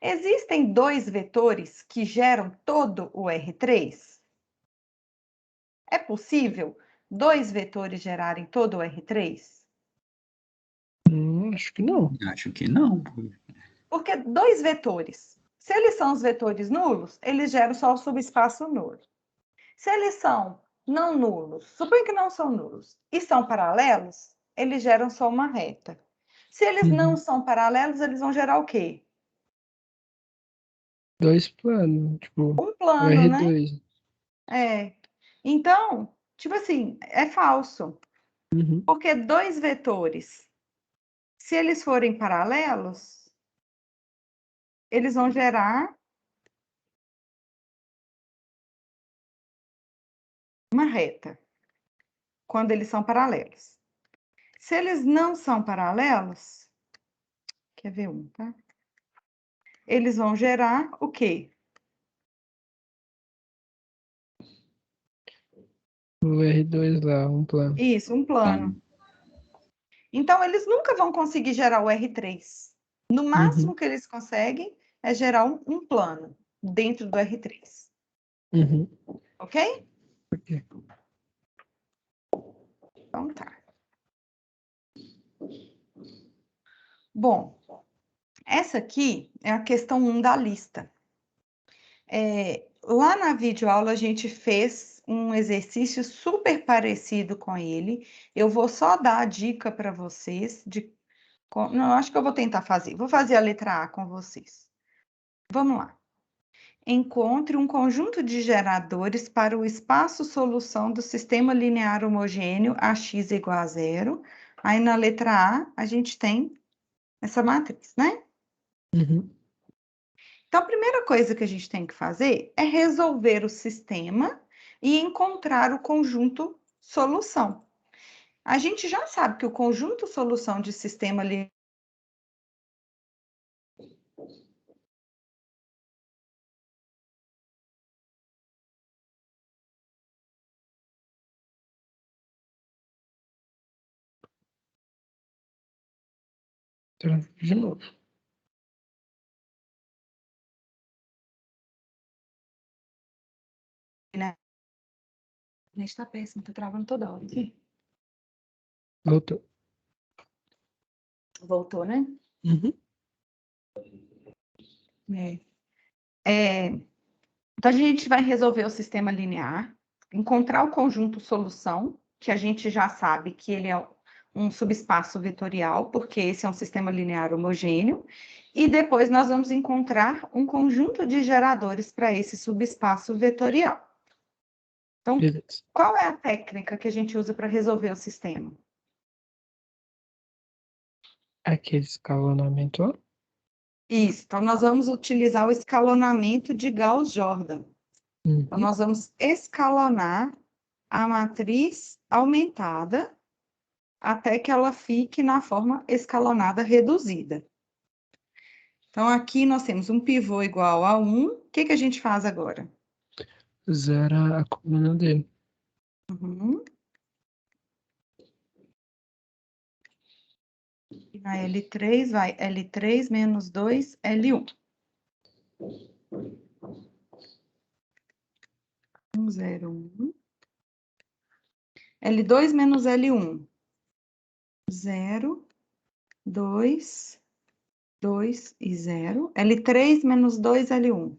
Existem dois vetores que geram todo o R3? É possível dois vetores gerarem todo o R3? Acho que não. Acho que não. Porque dois vetores, se eles são os vetores nulos, eles geram só o subespaço nulo. Se eles são não nulos, suponha que não são nulos, e são paralelos, eles geram só uma reta. Se eles não são paralelos, eles vão gerar o quê? Dois planos. Tipo, Um o plano, né? R2. É. Então, tipo assim, é falso. Uhum. Porque dois vetores, se eles forem paralelos, eles vão gerar uma reta, quando eles são paralelos. Se eles não são paralelos, quer ver um, tá? Eles vão gerar o quê? O R2 lá, um plano. Isso, um plano. Então, eles nunca vão conseguir gerar o R3. No máximo que eles conseguem é gerar um plano dentro do R3. Uhum. Ok? Ok. Então tá. Bom, essa aqui é a questão 1 da lista. Lá na videoaula a gente fez um exercício super parecido com ele. Eu vou só dar a dica para vocês não, acho que eu vou tentar fazer. Vou fazer a letra A com vocês. Vamos lá. Encontre um conjunto de geradores para o espaço-solução do sistema linear homogêneo AX igual a zero. Aí na letra A, a gente tem essa matriz, né? Uhum. Então, a primeira coisa que a gente tem que fazer é resolver o sistema e encontrar o conjunto solução. A gente já sabe que o conjunto solução de sistema linear De novo. Né? A gente tá péssimo, tá travando toda hora. Voltou. Voltou, né? Uhum. Então, a gente vai resolver o sistema linear, encontrar o conjunto solução, que a gente já sabe que ele é um subespaço vetorial, porque esse é um sistema linear homogêneo, e depois nós vamos encontrar um conjunto de geradores para esse subespaço vetorial. Então, Beleza. qual é a técnica que a gente usa para resolver o sistema? Aquele escalonamento, ó. Isso, então nós vamos utilizar o escalonamento de Gauss-Jordan. Então, Uhum. nós vamos escalonar a matriz aumentada até que ela fique na forma escalonada reduzida. Então, aqui nós temos um pivô igual a 1. O que a gente faz agora? Zera a coluna dele. Uhum. E na L3 vai L3 menos 2, L1. 1, 0, 1. L2 menos L1. 0, 2, 2 e 0. L3 menos 2, L1.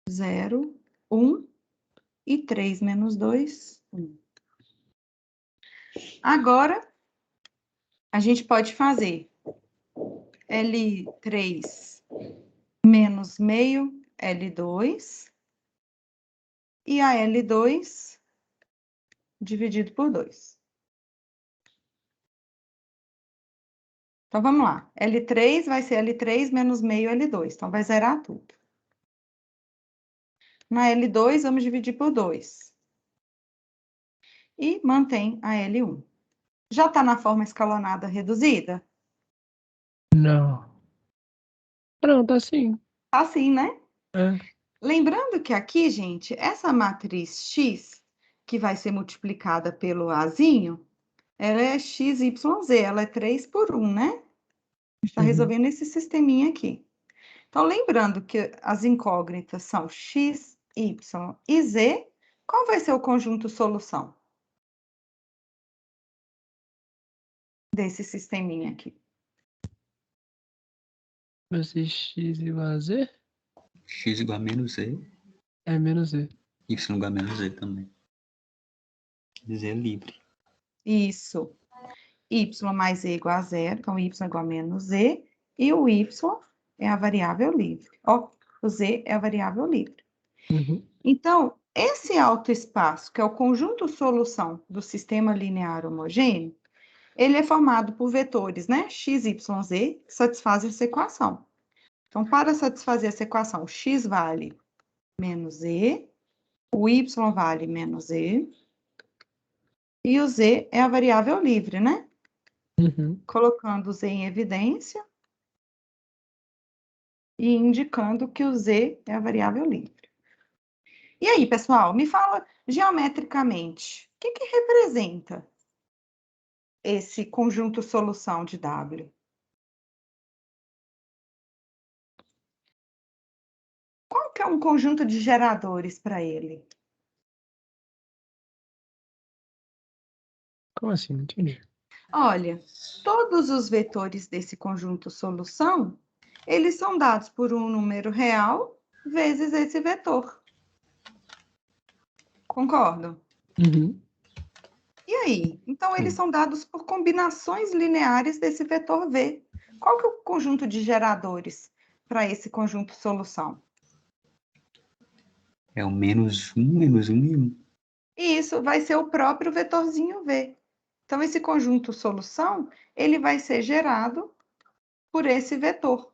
0, 1 e 3 menos 2, 1. Agora, a gente pode fazer L3 menos meio L2 e a L2 dividido por 2. Então, vamos lá. L3 vai ser L3 menos meio L2. Então, vai zerar tudo. Na L2, vamos dividir por 2. E mantém a L1. Já está na forma escalonada reduzida? Não. Não, tá sim. Assim, né? É. Lembrando que aqui, gente, essa matriz X, que vai ser multiplicada pelo Azinho, ela é XYZ, ela é 3 por 1, né? A gente está Uhum. resolvendo esse sisteminha aqui. Então, lembrando que as incógnitas são X, Y e Z, qual vai ser o conjunto solução desse sisteminha aqui? Vai ser x igual a z? X igual a menos Z, É menos z. Y igual a menos Z também. Z é livre. Isso. Y mais Z igual a zero, então Y igual a menos Z, e o Y é a variável livre. Ó, o Z é a variável livre. Uhum. Então, esse autoespaço, que é o conjunto solução do sistema linear homogêneo, ele é formado por vetores, né? X, Y, Z, que satisfazem essa equação. Então, para satisfazer essa equação, X vale menos Z, o Y vale menos Z, e o Z é a variável livre, né? Uhum. Colocando o Z em evidência e indicando que o Z é a variável livre. E aí, pessoal, me fala geometricamente, o que representa esse conjunto solução de W? Qual que é um conjunto de geradores para ele? Como assim? Não entendi. Olha, todos os vetores desse conjunto solução, eles são dados por um número real vezes esse vetor. Concordo? Uhum. E aí? Então, eles Sim. são dados por combinações lineares desse vetor V. Qual que é o conjunto de geradores para esse conjunto solução? É o menos 1 e 1. E isso vai ser o próprio vetorzinho V. Então, esse conjunto solução, ele vai ser gerado por esse vetor.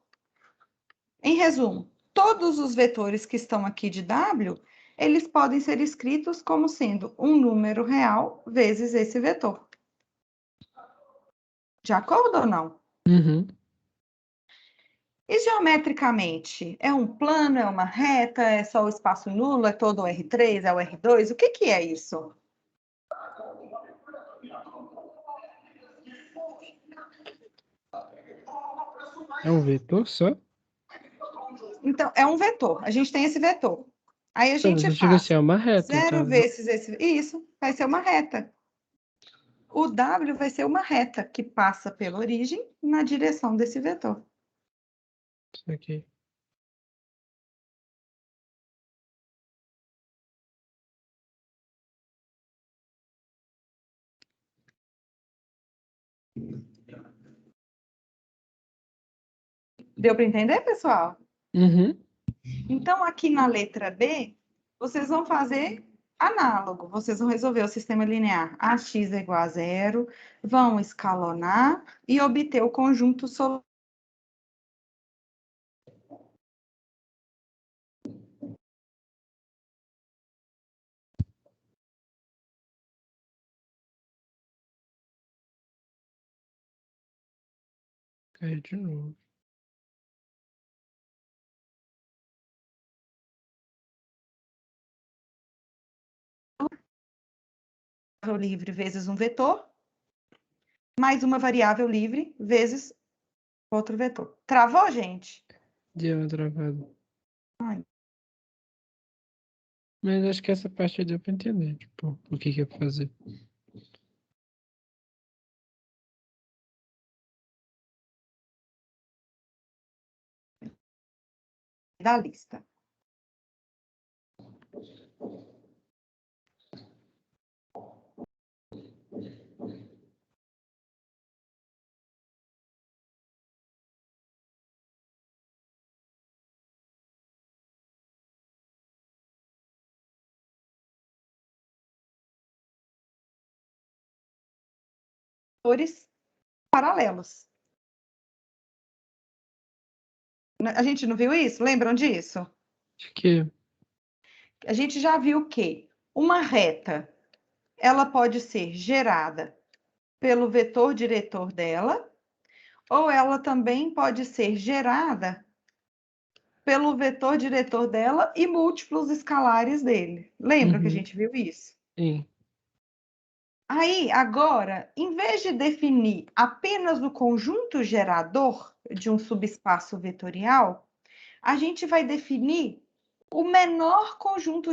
Em resumo, todos os vetores que estão aqui de W, eles podem ser escritos como sendo um número real vezes esse vetor. De acordo ou não? Uhum. E geometricamente, é um plano, é uma reta, é só o espaço nulo, é todo o R3, é o R2? O que é isso? É um vetor só? Então, é um vetor. A gente tem esse vetor. Aí a Não, mas gente eu digo assim, faz é uma reta, 0 então. vezes esse. Isso, vai ser uma reta. O W vai ser uma reta que passa pela origem na direção desse vetor. Isso aqui. Deu para entender, pessoal? Uhum. Então, aqui na letra B, vocês vão fazer análogo. Vocês vão resolver o sistema linear AX é igual a 0, vão escalonar e obter o conjunto solucional. Caiu de novo. Livre vezes um vetor, mais uma variável livre vezes outro vetor. Travou, gente? Deu uma travada. Ai. Mas acho que essa parte deu pra entender, tipo, o que que é pra fazer. Da lista. Vetores paralelos. A gente não viu isso? Lembram disso? De quê? A gente já viu que uma reta, ela pode ser gerada pelo vetor diretor dela, ou ela também pode ser gerada pelo vetor diretor dela e múltiplos escalares dele. Lembra que a Uhum. gente viu isso? Sim. Aí, agora, em vez de definir apenas o conjunto gerador de um subespaço vetorial, a gente vai definir o menor conjunto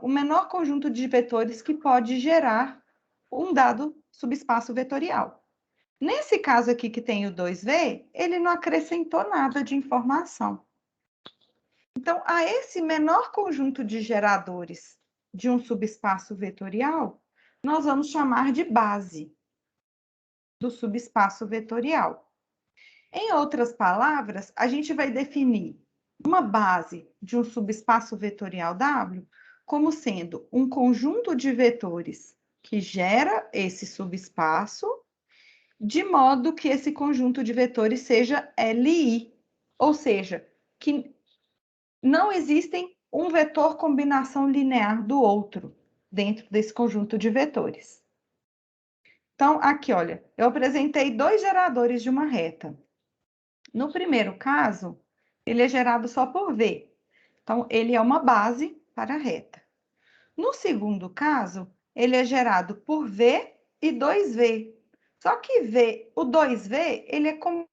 o menor conjunto de vetores que pode gerar um dado subespaço vetorial. Nesse caso aqui que tem o 2V, ele não acrescentou nada de informação. Então, a esse menor conjunto de geradores de um subespaço vetorial, nós vamos chamar de base do subespaço vetorial. Em outras palavras, a gente vai definir uma base de um subespaço vetorial W como sendo um conjunto de vetores que gera esse subespaço, de modo que esse conjunto de vetores seja LI, ou seja, que não existem um vetor combinação linear do outro dentro desse conjunto de vetores. Então, aqui, olha, eu apresentei dois geradores de uma reta. No primeiro caso, ele é gerado só por V. Então, ele é uma base para a reta. No segundo caso, ele é gerado por V e 2V. Só que o 2V, ele é como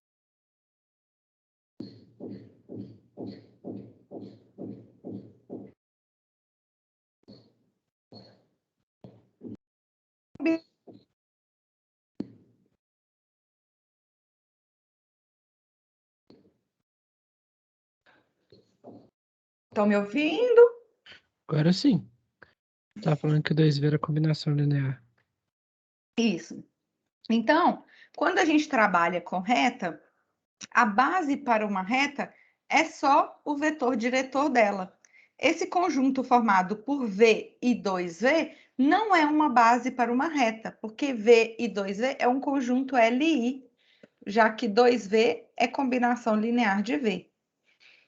Estão me ouvindo? Agora sim. Tá falando que o 2V era combinação linear. Isso. Então, quando a gente trabalha com reta, a base para uma reta é só o vetor diretor dela. Esse conjunto formado por V e 2V não é uma base para uma reta, porque V e 2V é um conjunto LI, já que 2V é combinação linear de V.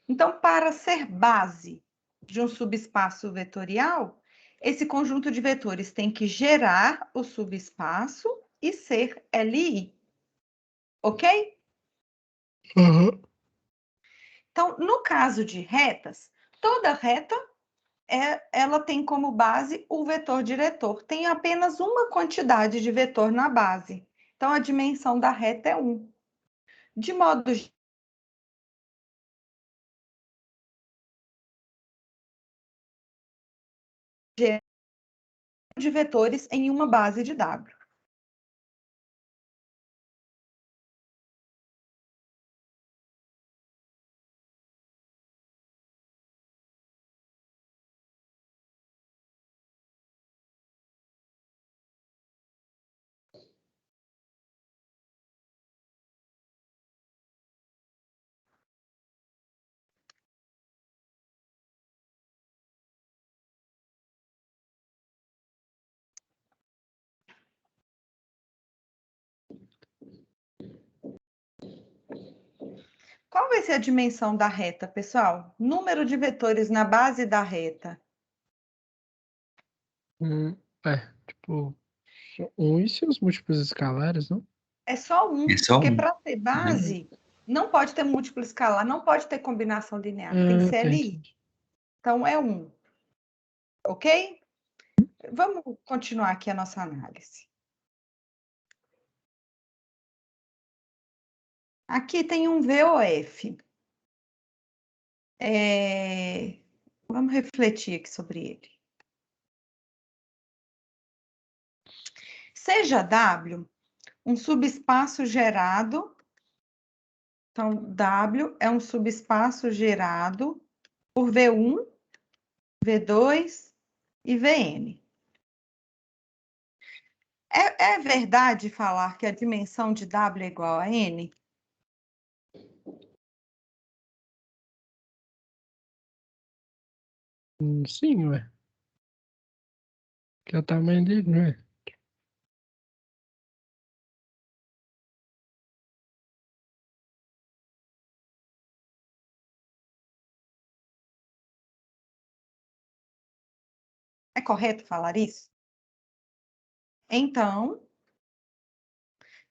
Então, para ser base de um subespaço vetorial, esse conjunto de vetores tem que gerar o subespaço e ser LI. Ok? Uhum. Então, no caso de retas, toda reta ela tem como base o vetor diretor. Tem apenas uma quantidade de vetor na base. Então, a dimensão da reta é 1. De modo geral, de vetores em uma base de W. Qual vai ser a dimensão da reta, pessoal? Número de vetores na base da reta. Tipo, um e seus múltiplos escalares, não? É só um, É só porque um. para ser base, não pode ter múltiplo escalar, não pode ter combinação linear, tem que ser Tá, LI. entendi. Então, é um, ok? Vamos continuar aqui a nossa análise. Aqui tem um VOF. Vamos refletir aqui sobre ele. Seja W um subespaço gerado. Então, W é um subespaço gerado por V1, V2 e Vn. É verdade falar que a dimensão de W é igual a N? Sim, ué. Que é o tamanho dele, não é? É correto falar isso? Então,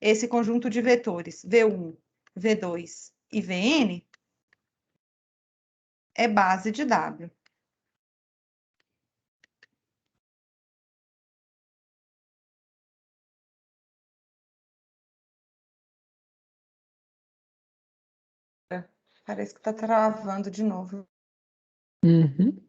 esse conjunto de vetores V1, V2 e Vn é base de W. Parece que está travando de novo. Uhum.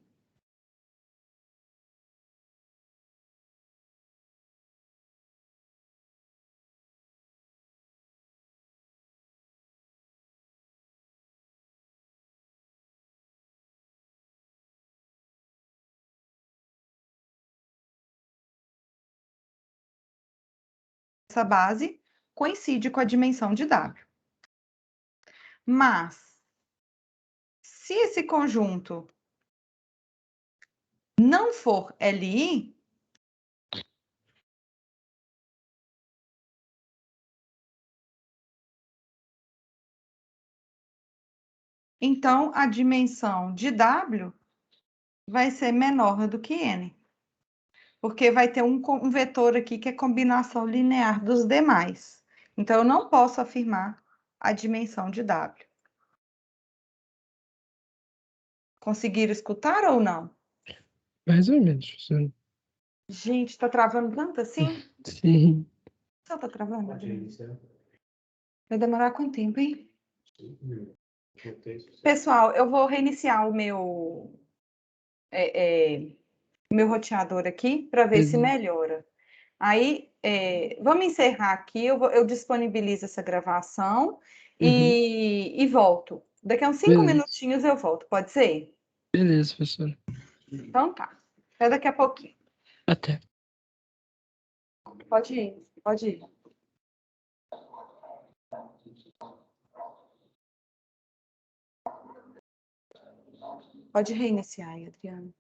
Essa base coincide com a dimensão de W. Mas, se esse conjunto não for LI, então a dimensão de W vai ser menor do que N. Porque vai ter um vetor aqui que é combinação linear dos demais. Então, eu não posso afirmar a dimensão de W. Conseguiram escutar ou não? Mais ou menos, professor. Gente, está travando tanto assim? Sim. Só está travando? Vai demorar quanto tempo, hein? Pessoal, eu vou reiniciar o meu roteador aqui para ver se Beleza. melhora. Aí, vamos encerrar aqui, eu disponibilizo essa gravação Uhum. e volto. Daqui a uns 5 Beleza. minutinhos eu volto, pode ser? Beleza, professor. Então tá. Até daqui a pouquinho. Até. Pode ir, pode ir. Pode reiniciar aí, Adriana.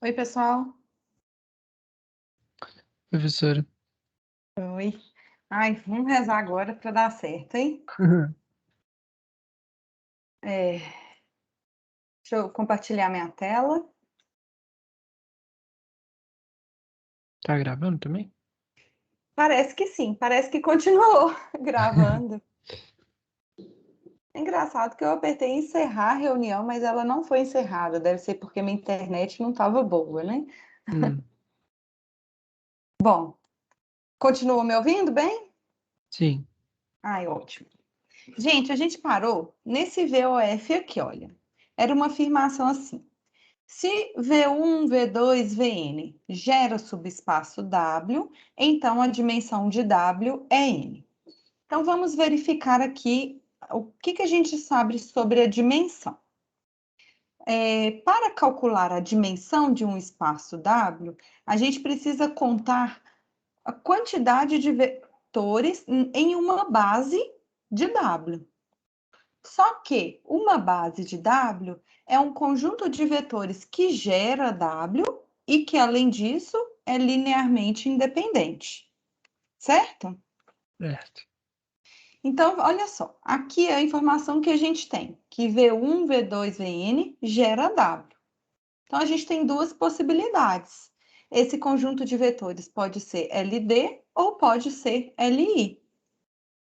Oi, pessoal. Professora. Oi. Ai, vamos rezar agora para dar certo, hein? Deixa eu compartilhar minha tela. Tá gravando também? Parece que sim, parece que continuou gravando. É engraçado que eu apertei encerrar a reunião, mas ela não foi encerrada. Deve ser porque minha internet não estava boa, né? Bom, continua me ouvindo bem? Sim. Ai, ótimo. Gente, a gente parou nesse VOF aqui, olha. Era uma afirmação assim. Se V1, V2, Vn gera subespaço W, então a dimensão de W é N. Então, vamos verificar aqui o que a gente sabe sobre a dimensão. Para calcular a dimensão de um espaço W, a gente precisa contar a quantidade de vetores em uma base de W. Só que uma base de W é um conjunto de vetores que gera W e que, além disso, é linearmente independente. Certo? Certo. Então, olha só, aqui é a informação que a gente tem, que V1, V2, Vn gera W. Então, a gente tem duas possibilidades. Esse conjunto de vetores pode ser LD ou pode ser LI.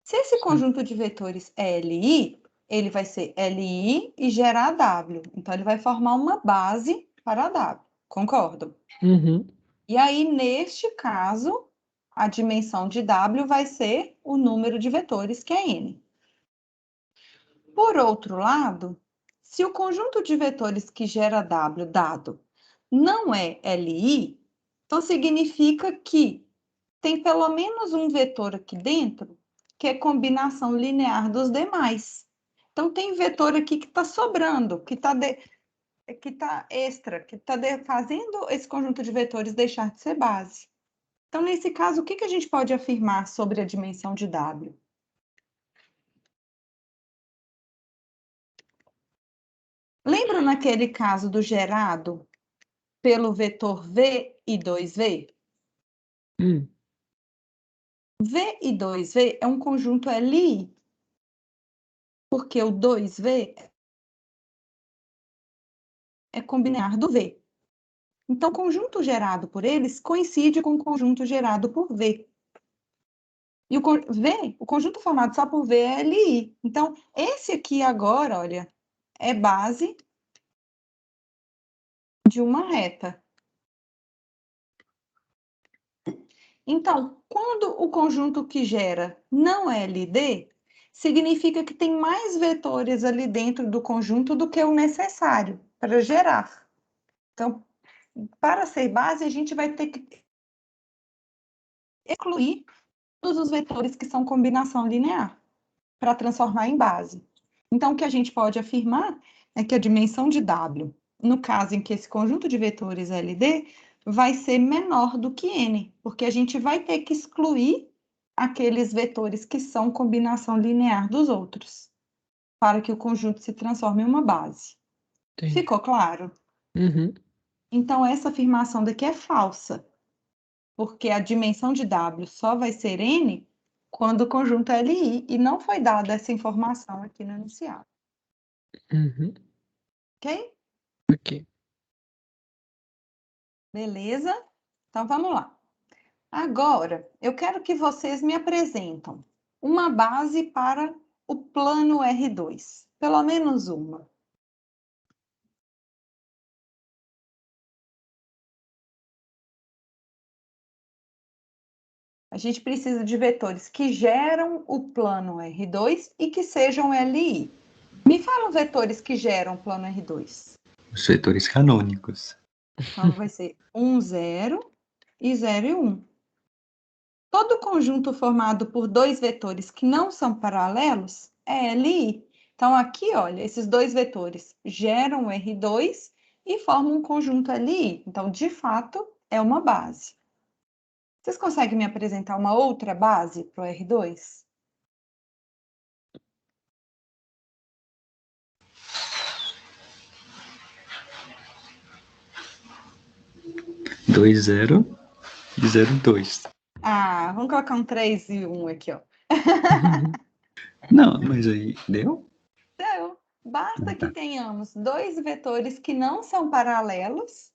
Se esse Sim. conjunto de vetores é LI, ele vai ser LI e gerar W. Então, ele vai formar uma base para W. Concordam? Uhum. E aí, neste caso, a dimensão de W vai ser o número de vetores, que é N. Por outro lado, se o conjunto de vetores que gera W dado não é LI, então significa que tem pelo menos um vetor aqui dentro que é combinação linear dos demais. Então, tem vetor aqui que está sobrando, que está extra, que está fazendo esse conjunto de vetores deixar de ser base. Então, nesse caso, o que a gente pode afirmar sobre a dimensão de W? Lembra naquele caso do gerado pelo vetor V e 2V? V e 2V é um conjunto LI, porque o 2V é combinar do V. Então, o conjunto gerado por eles coincide com o conjunto gerado por V. E o conjunto formado só por V é LI. Então, esse aqui agora, olha, é base de uma reta. Então, quando o conjunto que gera não é LD, significa que tem mais vetores ali dentro do conjunto do que o necessário para gerar. Então, para ser base, a gente vai ter que excluir todos os vetores que são combinação linear para transformar em base. Então, o que a gente pode afirmar é que a dimensão de W, no caso em que esse conjunto de vetores LD, vai ser menor do que N, porque a gente vai ter que excluir aqueles vetores que são combinação linear dos outros, para que o conjunto se transforme em uma base. Entendi. Ficou claro? Uhum. Então, essa afirmação daqui é falsa, porque a dimensão de W só vai ser N quando o conjunto é LI, e não foi dada essa informação aqui no enunciado. Uhum. Ok? Ok. Beleza? Então, vamos lá. Agora, eu quero que vocês me apresentam uma base para o plano R2. Pelo menos uma. A gente precisa de vetores que geram o plano R2 e que sejam LI. Me falam vetores que geram o plano R2. Os vetores canônicos. Então, vai ser 1, 0 e 0 e 1. Todo conjunto formado por dois vetores que não são paralelos é LI. Então, aqui, olha, esses dois vetores geram R2 e formam um conjunto LI. Então, de fato, é uma base. Vocês conseguem me apresentar uma outra base para o R2? 2, 0 e 0, 2. Ah, vamos colocar um 3 e 1 aqui, ó. Não, mas aí deu? Então, basta Ah, que tá. tenhamos dois vetores que não são paralelos.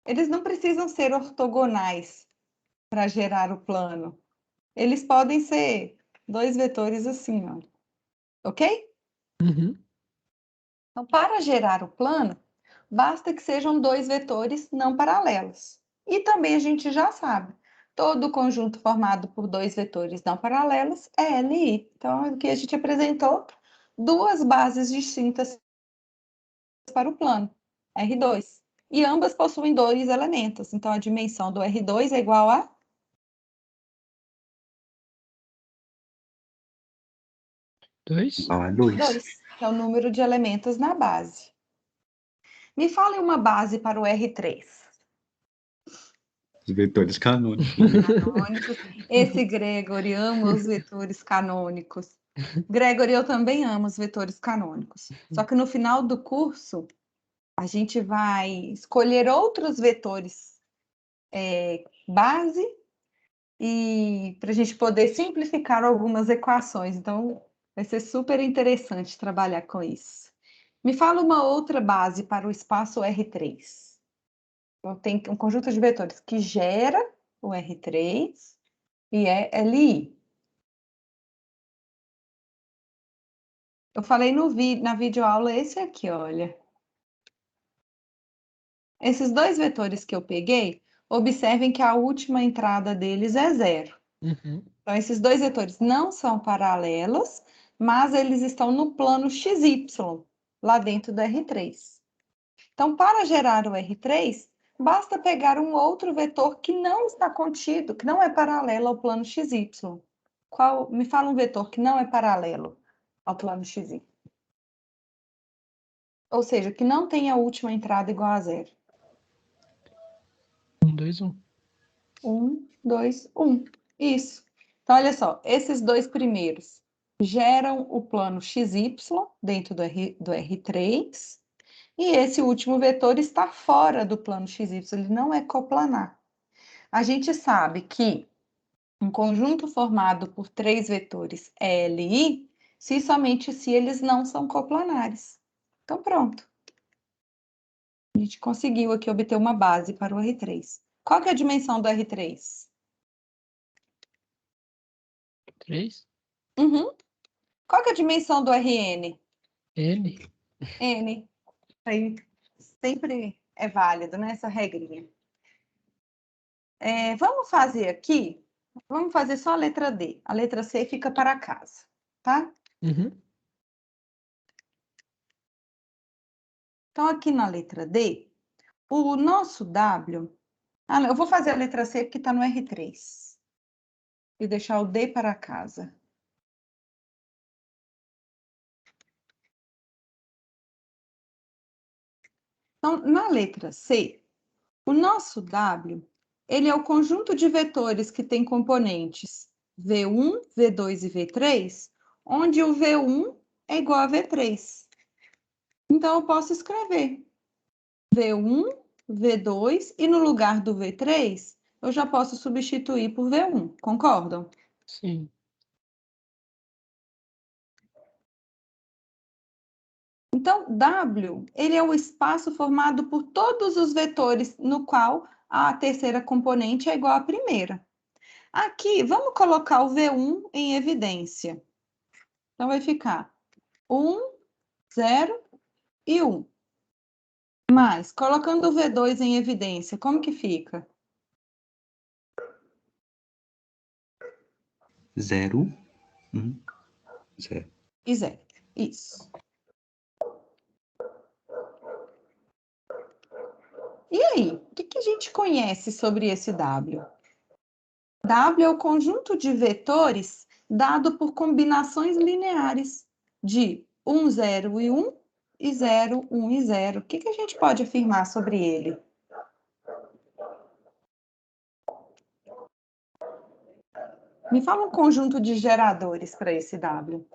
Eles não precisam ser ortogonais para gerar o plano. Eles podem ser dois vetores assim, ó. Ok? Uhum. Então, para gerar o plano, basta que sejam dois vetores não paralelos. E também a gente já sabe, todo conjunto formado por dois vetores não paralelos é LI. Então, aqui a gente apresentou duas bases distintas para o plano, R2. E ambas possuem dois elementos. Então, a dimensão do R2 é igual a 2. Igual a 2. 2, que é o número de elementos na base. Me fale uma base para o R3. Os vetores canônicos, né? Canônicos. Esse Gregory ama os vetores canônicos. Gregory, eu também amo os vetores canônicos. Só que no final do curso, a gente vai escolher outros vetores base e para a gente poder simplificar algumas equações. Então, vai ser super interessante trabalhar com isso. Me fala uma outra base para o espaço R3. Então, tem um conjunto de vetores que gera o R3 e é LI. Eu falei na videoaula esse aqui, olha. Esses dois vetores que eu peguei, observem que a última entrada deles é 0. Uhum. Então, esses dois vetores não são paralelos, mas eles estão no plano XY, lá dentro do R3. Então, para gerar o R3, basta pegar um outro vetor que não está contido, que não é paralelo ao plano XY. Me fala um vetor que não é paralelo ao plano XY. Ou seja, que não tem a última entrada igual a 0. 1, 2, 1. 1, 2, 1. Isso. Então, olha só, esses dois primeiros geram o plano XY dentro do R3, e esse último vetor está fora do plano XY, ele não é coplanar. A gente sabe que um conjunto formado por três vetores é LI, se somente se eles não são coplanares. Então, pronto. A gente conseguiu aqui obter uma base para o R3. Qual que é a dimensão do R3? 3. Uhum. Qual que é a dimensão do RN? N. N. Aí sempre é válido, né, essa regrinha. Vamos fazer aqui, vamos fazer só a letra D. A letra C fica para casa, tá? Uhum. Então, aqui na letra D, o nosso W... Ah, não, eu vou fazer a letra C porque está no R3. E deixar o D para casa. Então, na letra C, o nosso W, ele é o conjunto de vetores que tem componentes V1, V2 e V3, onde o V1 é igual a V3. Então, eu posso escrever V1, V2, e no lugar do V3, eu já posso substituir por V1, concordam? Sim. Então, W, ele é o espaço formado por todos os vetores no qual a terceira componente é igual à primeira. Aqui, vamos colocar o V1 em evidência. Então, vai ficar 1, 0 e 1. Mas, colocando o V2 em evidência, como que fica? 0, 1, 0. E 0. Isso. E aí, o que a gente conhece sobre esse W? W é o conjunto de vetores dado por combinações lineares de 1, 0 e 1, e 0, 1 e 0. O que a gente pode afirmar sobre ele? Me fala um conjunto de geradores para esse W.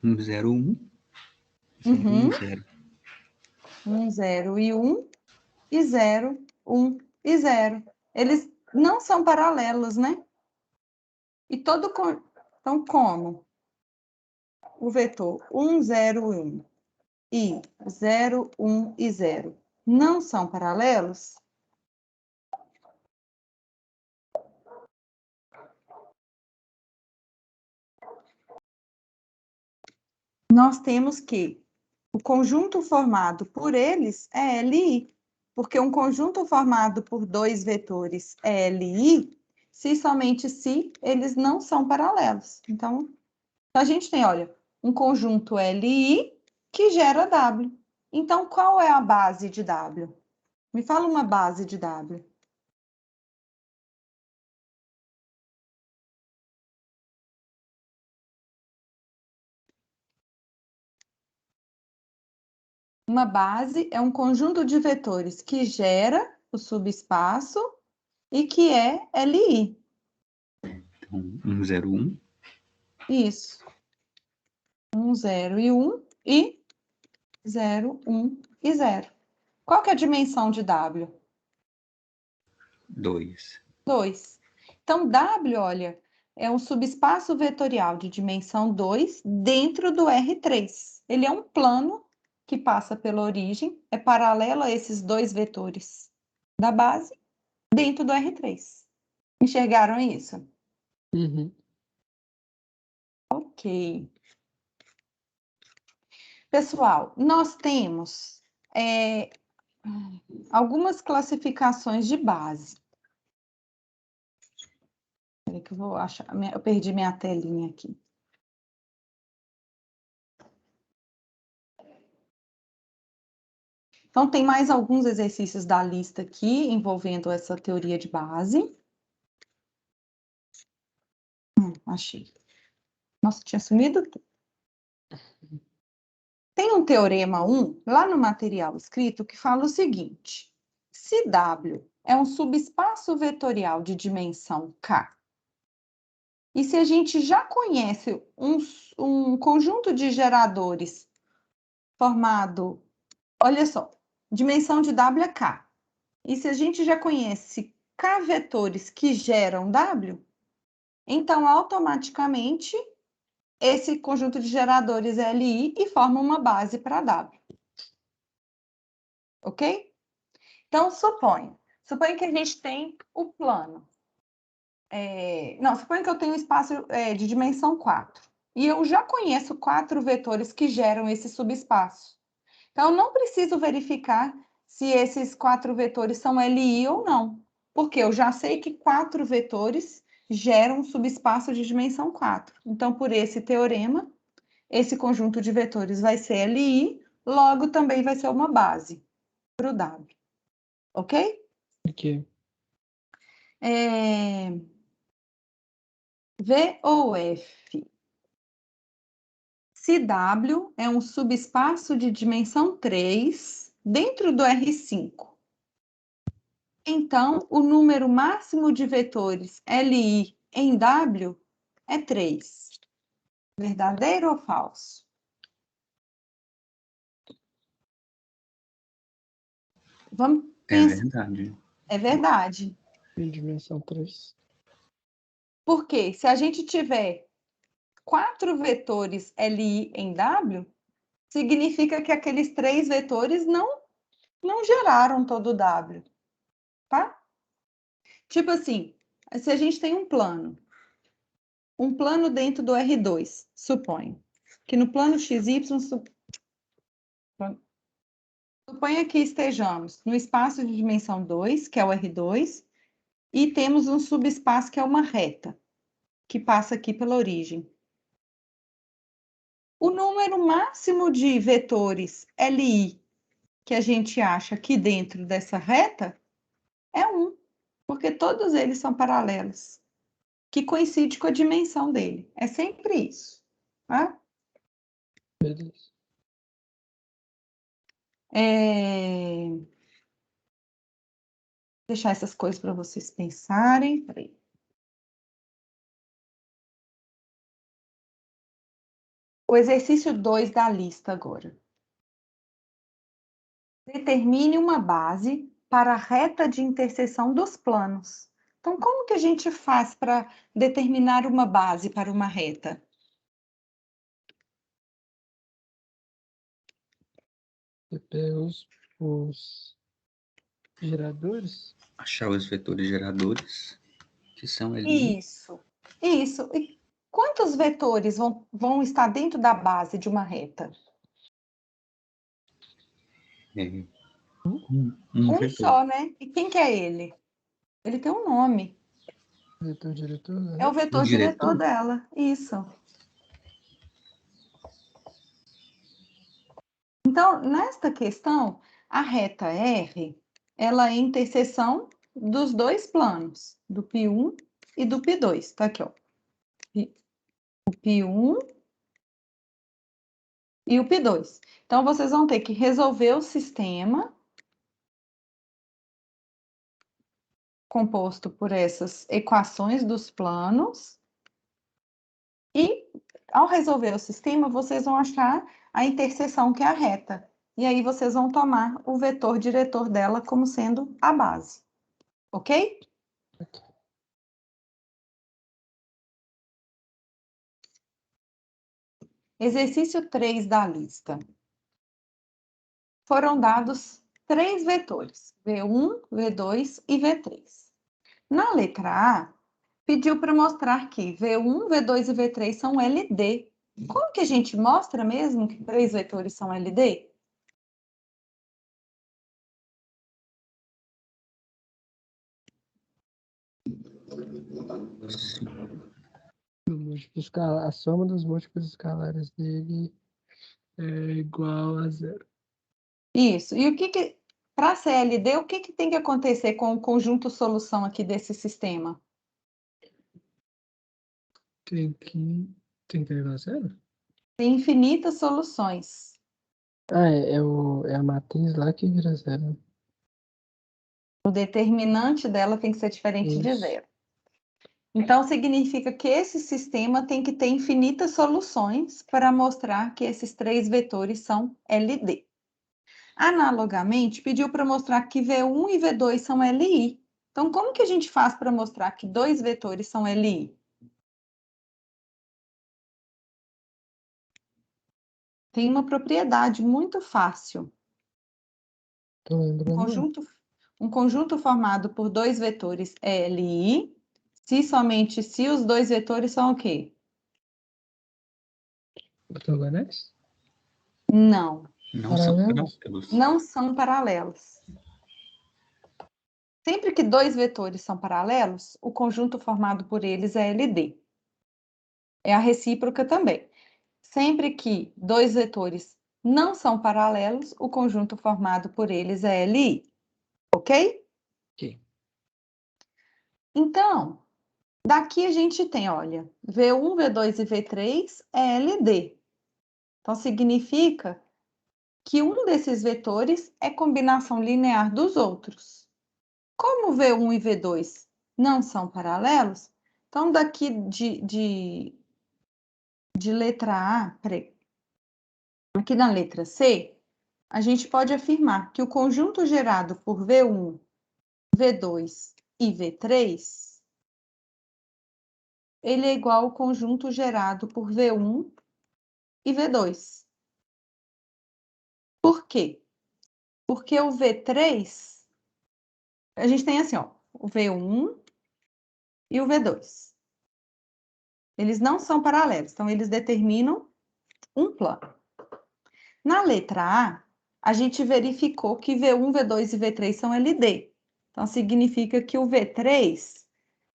1, 0, 1. 0, 1, Uhum. 0. 1, 0 e 1, e 0, 1. e 0. Eles não são paralelos, né? E então, como o vetor 1, 0, 1 e 0, 1 e 0 não são paralelos, nós temos que o conjunto formado por eles é LI, porque um conjunto formado por dois vetores é LI, se somente se eles não são paralelos. Então, a gente tem, olha, um conjunto LI que gera W. Então, qual é a base de W? Me fala uma base de W. Uma base é um conjunto de vetores que gera o subespaço e que é LI. Então, 1, 0, 1. Isso. 1, 0 e 1 e 0, 1 e 0. Qual que é a dimensão de W? 2. 2. Então, W, olha, é um subespaço vetorial de dimensão 2 dentro do R3. Ele é um plano que passa pela origem, é paralelo a esses dois vetores da base dentro do R3. Enxergaram isso? Uhum. Ok. Pessoal, nós temos algumas classificações de base. Peraí que eu vou achar. Eu perdi minha telinha aqui. Então, tem mais alguns exercícios da lista aqui envolvendo essa teoria de base. Achei. Nossa, tinha sumido tudo. Tem um teorema 1, lá no material escrito, que fala o seguinte: se W é um subespaço vetorial de dimensão K, e se a gente já conhece um conjunto de geradores formado, olha só, dimensão de W é K, e se a gente já conhece K vetores que geram W, então automaticamente esse conjunto de geradores é LI e forma uma base para W. Ok? Então, suponha que a gente tem o plano. Não, suponha que eu tenho um espaço de dimensão 4. E eu já conheço 4 vetores que geram esse subespaço. Então, eu não preciso verificar se esses 4 vetores são LI ou não. Porque eu já sei que 4 vetores geram um subespaço de dimensão 4. Então, por esse teorema, esse conjunto de vetores vai ser LI, logo também vai ser uma base para o W. Ok? Ok. V ou F? Se W é um subespaço de dimensão 3 dentro do R5, então o número máximo de vetores LI em W é 3. Verdadeiro ou falso? Vamos É pensar. verdade. É verdade. Em dimensão 3. Porque se a gente tiver 4 vetores LI em W, significa que aqueles 3 vetores não geraram todo o W, tá? Tipo assim, se a gente tem um plano dentro do R2, suponho, que no plano XY, suponha que estejamos no espaço de dimensão 2, que é o R2, e temos um subespaço que é uma reta, que passa aqui pela origem. O número máximo de vetores LI que a gente acha aqui dentro dessa reta é 1, porque todos eles são paralelos, que coincide com a dimensão dele. É sempre isso, tá? Beleza. Deixar essas coisas para vocês pensarem. Peraí. O exercício 2 da lista agora. Determine uma base para a reta de interseção dos planos. Então, como que a gente faz para determinar uma base para uma reta? Você pega os geradores. Achar os vetores geradores, que são ali. Isso. E quantos vetores vão estar dentro da base de uma reta? Um Vetor. só, né? E quem que é ele? Ele tem um nome. Vetor diretor, né? É o vetor diretor dela. Isso. Então, nesta questão, a reta R, ela é a interseção dos dois planos, do π1 e do π2. Tá aqui, ó. O π1 e o π2. Então, vocês vão ter que resolver o sistema composto por essas equações dos planos. E, ao resolver o sistema, vocês vão achar a interseção, que é a reta. E aí, vocês vão tomar o vetor diretor dela como sendo a base. Ok? Exercício 3 da lista. Foram dados 3 vetores, V1, V2 e V3. Na letra A, pediu para mostrar que V1, V2 e V3 são LD. Como que a gente mostra mesmo que 3 vetores são LD? A soma dos múltiplos escalares dele é igual a 0. Isso. E para ser LD, o que tem que acontecer com o conjunto solução aqui desse sistema? Tem que ser igual a 0? Tem infinitas soluções. Ah, é a matriz lá que vira 0. O determinante dela tem que ser diferente de Isso. 0. Então, significa que esse sistema tem que ter infinitas soluções para mostrar que esses 3 vetores são LD. Analogamente, pediu para mostrar que V1 e V2 são LI. Então, como que a gente faz para mostrar que 2 vetores são LI? Tem uma propriedade muito fácil. Tô lembrando. Um conjunto formado por 2 vetores é LI, se somente se os 2 vetores são o quê? Ortogonais? Não, Não são Paralelos? paralelos. não são paralelos. Sempre que 2 vetores são paralelos, o conjunto formado por eles é LD. É a recíproca também. Sempre que 2 vetores não são paralelos, o conjunto formado por eles é LI. Ok? Ok. Então, daqui a gente tem, olha, V1, V2 e V3 é LD. Então, significa que um desses vetores é combinação linear dos outros. Como V1 e V2 não são paralelos, então daqui de letra A, peraí, aqui na letra C, a gente pode afirmar que o conjunto gerado por V1, V2 e V3, ele é igual ao conjunto gerado por V1 e V2. Por quê? Porque o V3, a gente tem assim, ó, o V1 e o V2. Eles não são paralelos, então eles determinam um plano. Na letra a gente verificou que V1, V2 e V3 são LD. Então, significa que o V3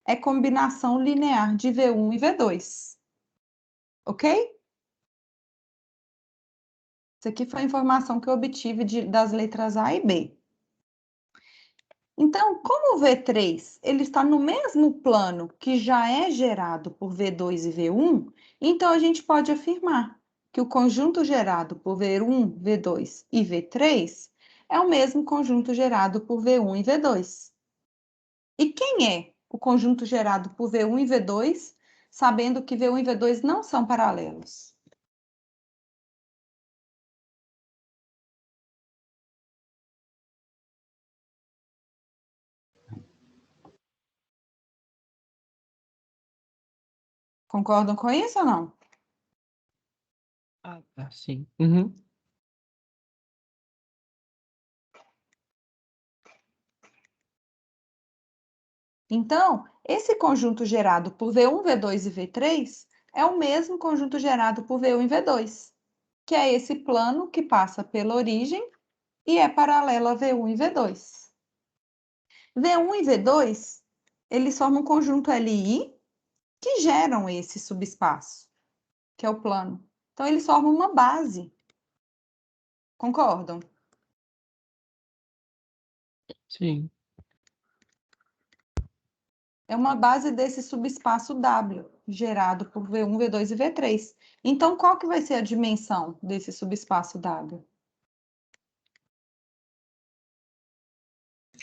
é combinação linear de V1 e V2. Ok? Isso aqui foi a informação que eu obtive das letras A e B. Então, como o V3 ele está no mesmo plano que já é gerado por V2 e V1, então a gente pode afirmar que o conjunto gerado por V1, V2 e V3 é o mesmo conjunto gerado por V1 e V2. E quem é o conjunto gerado por V1 e V2, sabendo que V1 e V2 não são paralelos? Concordam com isso ou não? Ah, tá, sim. Uhum. Então, esse conjunto gerado por V1, V2 e V3 é o mesmo conjunto gerado por V1 e V2, que é esse plano que passa pela origem e é paralelo a V1 e V2. V1 e V2, eles formam um conjunto LI que geram esse subespaço, que é o plano. Então, eles formam uma base. Concordam? Sim. É uma base desse subespaço W, gerado por V1, V2 e V3. Então, qual que vai ser a dimensão desse subespaço W?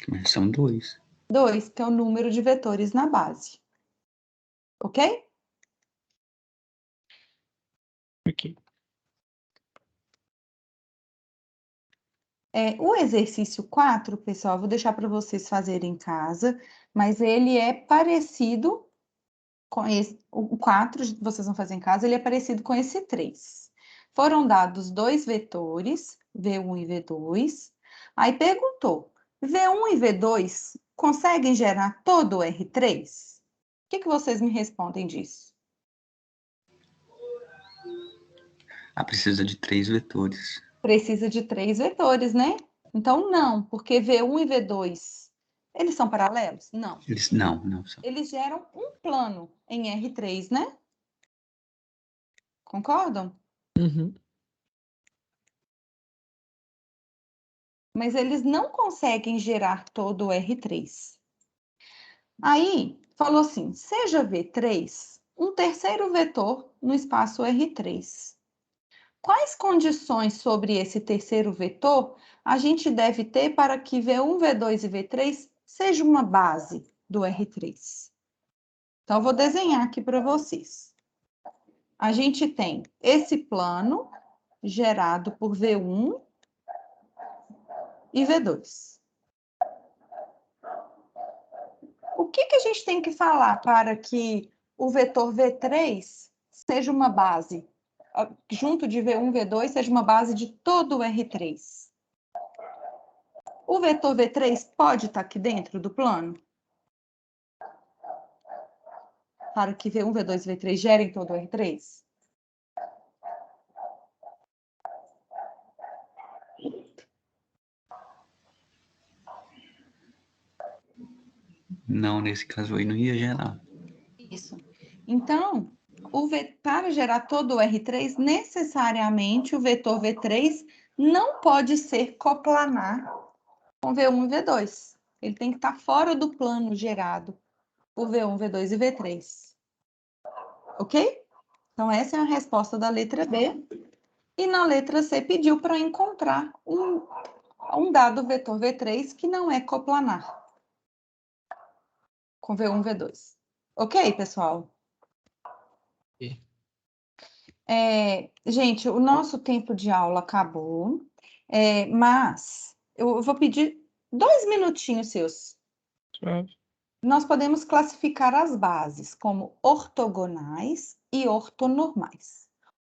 Mas são dois. 2, que é o número de vetores na base. Ok? Ok. O exercício 4, pessoal, eu vou deixar para vocês fazerem em casa, mas ele é parecido com esse. O 4, vocês vão fazer em casa, ele é parecido com esse 3. Foram dados dois vetores, V1 e V2. Aí perguntou: V1 e V2 conseguem gerar todo o R3? O que vocês me respondem disso? Ah, precisa de 3 vetores. Precisa de 3 vetores, né? Então, não, porque V1 e V2, eles são paralelos? Não. Eles não são. Eles geram um plano em R3, né? Concordam? Uhum. Mas eles não conseguem gerar todo o R3. Aí, falou assim, seja V3 um terceiro vetor no espaço R3. Quais condições sobre esse terceiro vetor a gente deve ter para que V1, V2 e V3 seja uma base do R3? Então, eu vou desenhar aqui para vocês. A gente tem esse plano gerado por V1 e V2. O que a gente tem que falar para que o vetor V3 seja uma base, junto de V1 e V2, seja uma base de todo o R3? O vetor V3 pode estar aqui dentro do plano? Para que V1, V2 e V3 gerem todo o R3? Não, nesse caso aí não ia gerar. Isso. Então, para gerar todo o R3, necessariamente o vetor V3 não pode ser coplanar com V1 e V2. Ele tem que estar fora do plano gerado por V1, V2 e V3. Ok? Então, essa é a resposta da letra B. E na letra C, pediu para encontrar um dado vetor V3 que não é coplanar com V1, V2. Ok, pessoal? Ok. Gente, o nosso tempo de aula acabou, mas eu vou pedir 2 minutinhos seus. Suave. Nós podemos classificar as bases como ortogonais e ortonormais.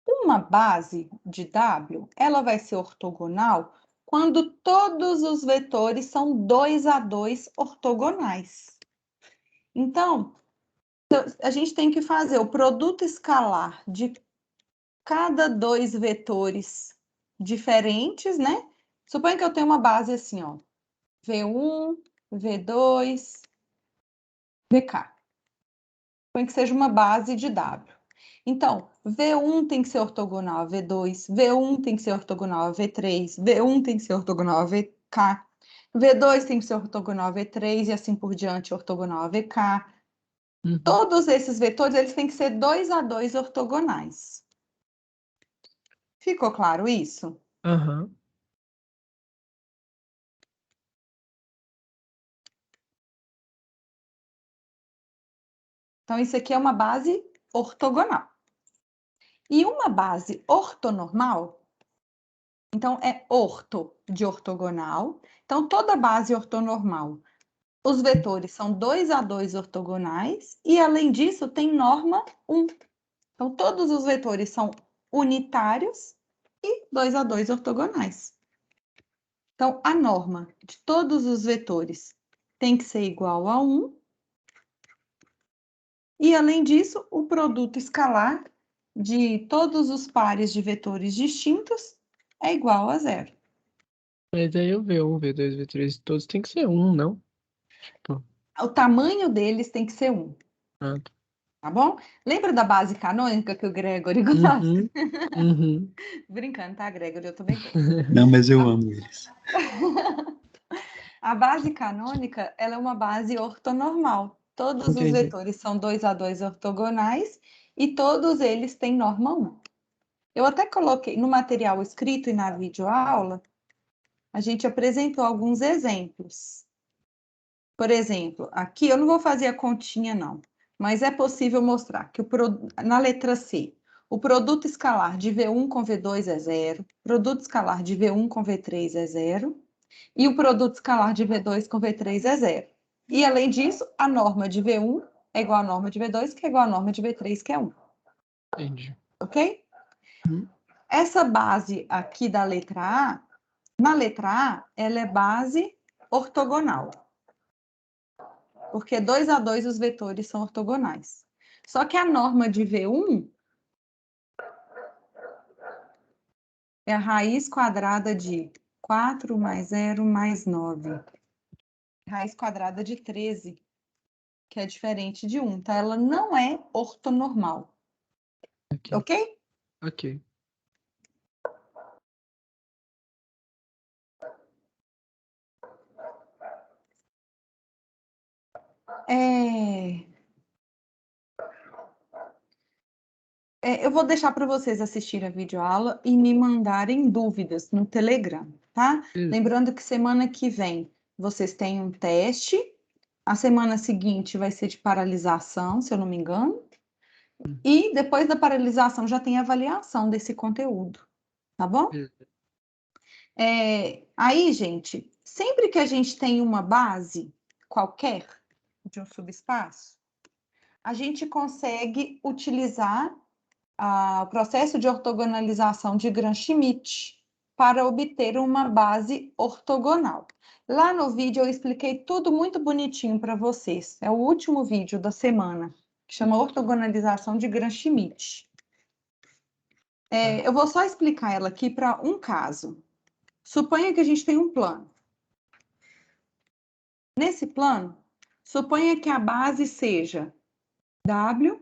Uma base de W, ela vai ser ortogonal quando todos os vetores são 2 a 2 ortogonais. Então, a gente tem que fazer o produto escalar de cada dois vetores diferentes, né? Suponha que eu tenho uma base assim, ó, V1, V2, VK. Suponha que seja uma base de W. Então, V1 tem que ser ortogonal a V2, V1 tem que ser ortogonal a V3, V1 tem que ser ortogonal a VK, V2 tem que ser ortogonal a V3 e assim por diante, ortogonal a VK. Uhum. Todos esses vetores, eles têm que ser 2 a 2 ortogonais. Ficou claro isso? Aham. Então, isso aqui é uma base ortogonal. E uma base ortonormal, então é orto de ortogonal. Então, toda base ortonormal Os vetores são 2 a 2 ortogonais e, além disso, tem norma 1. Então, todos os vetores são unitários e 2 a 2 ortogonais. Então, a norma de todos os vetores tem que ser igual a 1. E, além disso, o produto escalar de todos os pares de vetores distintos é igual a 0. Mas aí o V1, V2, V3, todos tem que ser 1, não? Tipo, O tamanho deles tem que ser 1, ah, tá bom? Lembra da base canônica que o Gregory gosta? uhum, uhum. Brincando, tá, Gregory? Eu também gosto. Não, mas eu amo eles. A base canônica, ela é uma base ortonormal. Todos os Entendi. vetores são 2 a 2 ortogonais e todos eles têm norma 1. Eu até coloquei no material escrito e na videoaula, a gente apresentou alguns exemplos. Por exemplo, aqui eu não vou fazer a continha, não, mas é possível mostrar que na letra C, o produto escalar de V1 com V2 é 0, produto escalar de V1 com V3 é 0, e o produto escalar de V2 com V3 é 0. E, além disso, a norma de V1 é igual à norma de V2, que é igual à norma de V3, que é 1. Entendi. Ok? Hum. Essa base aqui da letra A, na letra A, ela é base ortogonal. Porque 2 a 2 os vetores são ortogonais. Só que a norma de V1 é a raiz quadrada de 4 mais 0 mais 9. Raiz quadrada de 13, que é diferente de 1, tá? Ela não é ortonormal. Ok. Ok? Ok. Eu vou deixar para vocês assistirem a videoaula e me mandarem dúvidas no Telegram, tá? Beleza. Lembrando que semana que vem vocês têm um teste, a semana seguinte vai ser de paralisação, se eu não me engano, e depois da paralisação já tem avaliação desse conteúdo, tá bom? Beleza. Aí, gente, sempre que a gente tem uma base qualquer de um subespaço, a gente consegue utilizar o processo de ortogonalização de Gram-Schmidt para obter uma base ortogonal. Lá no vídeo eu expliquei tudo muito bonitinho para vocês. É o último vídeo da semana, que chama Ortogonalização de Gram-Schmidt. Eu vou só explicar ela aqui para um caso. Suponha que a gente tem um plano. Nesse plano, suponha que a base seja W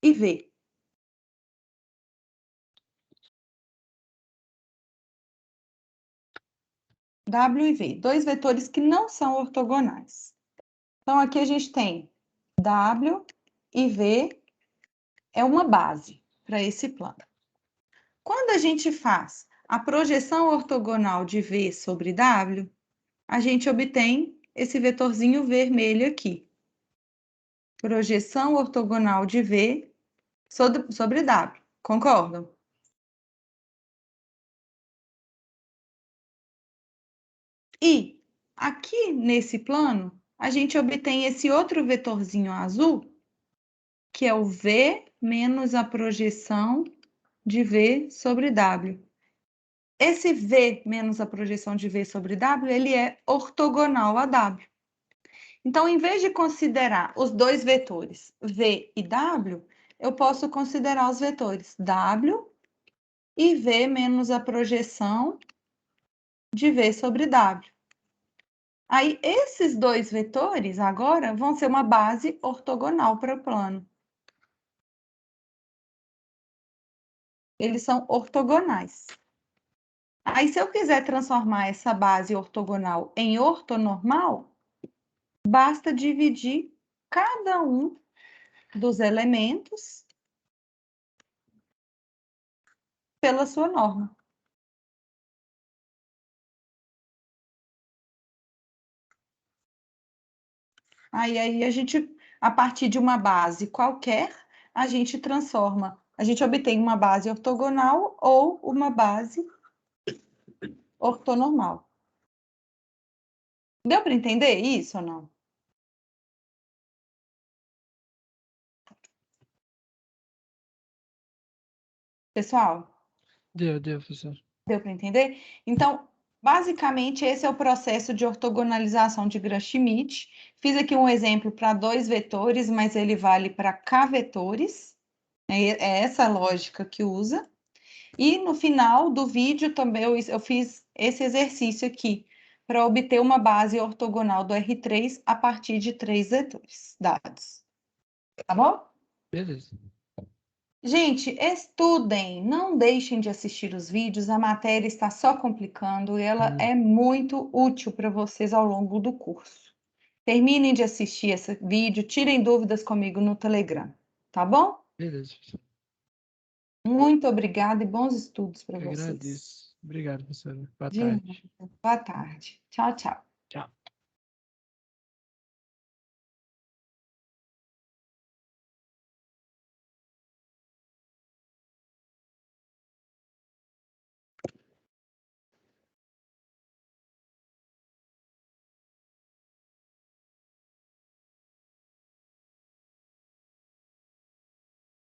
e V. W e V, dois vetores que não são ortogonais. Então, aqui a gente tem W e V é uma base para esse plano. Quando a gente faz a projeção ortogonal de V sobre W, a gente obtém esse vetorzinho vermelho aqui. Projeção ortogonal de V sobre W. Concordam? E aqui nesse plano, a gente obtém esse outro vetorzinho azul, que é o V menos a projeção de V sobre W. Esse V menos a projeção de V sobre W, ele é ortogonal a W. Então, em vez de considerar os dois vetores V e W, eu posso considerar os vetores W e V menos a projeção de V sobre W. Aí, esses dois vetores, agora, vão ser uma base ortogonal para o plano. Eles são ortogonais. Aí, se eu quiser transformar essa base ortogonal em ortonormal, basta dividir cada um dos elementos pela sua norma. Aí a gente, a partir de uma base qualquer, a gente transforma, a gente obtém uma base ortogonal ou uma base ortonormal. Deu para entender isso ou não? Pessoal, Deu, professor. deu para entender? Então, basicamente, esse é o processo de ortogonalização de Gram-Schmidt. Fiz aqui um exemplo para 2 vetores, mas ele vale para K vetores. É essa a lógica que usa. E no final do vídeo também eu fiz esse exercício aqui, para obter uma base ortogonal do R3 a partir de 3 vetores dados. Tá bom? Beleza. Gente, estudem, não deixem de assistir os vídeos, a matéria está só complicando e ela é muito útil para vocês ao longo do curso. Terminem de assistir esse vídeo, tirem dúvidas comigo no Telegram, tá bom? Beleza, professor. Muito obrigada e bons estudos para Eu vocês. agradeço. Obrigado, professor. Boa De nada. tarde. Boa tarde. Tchau, tchau. Tchau.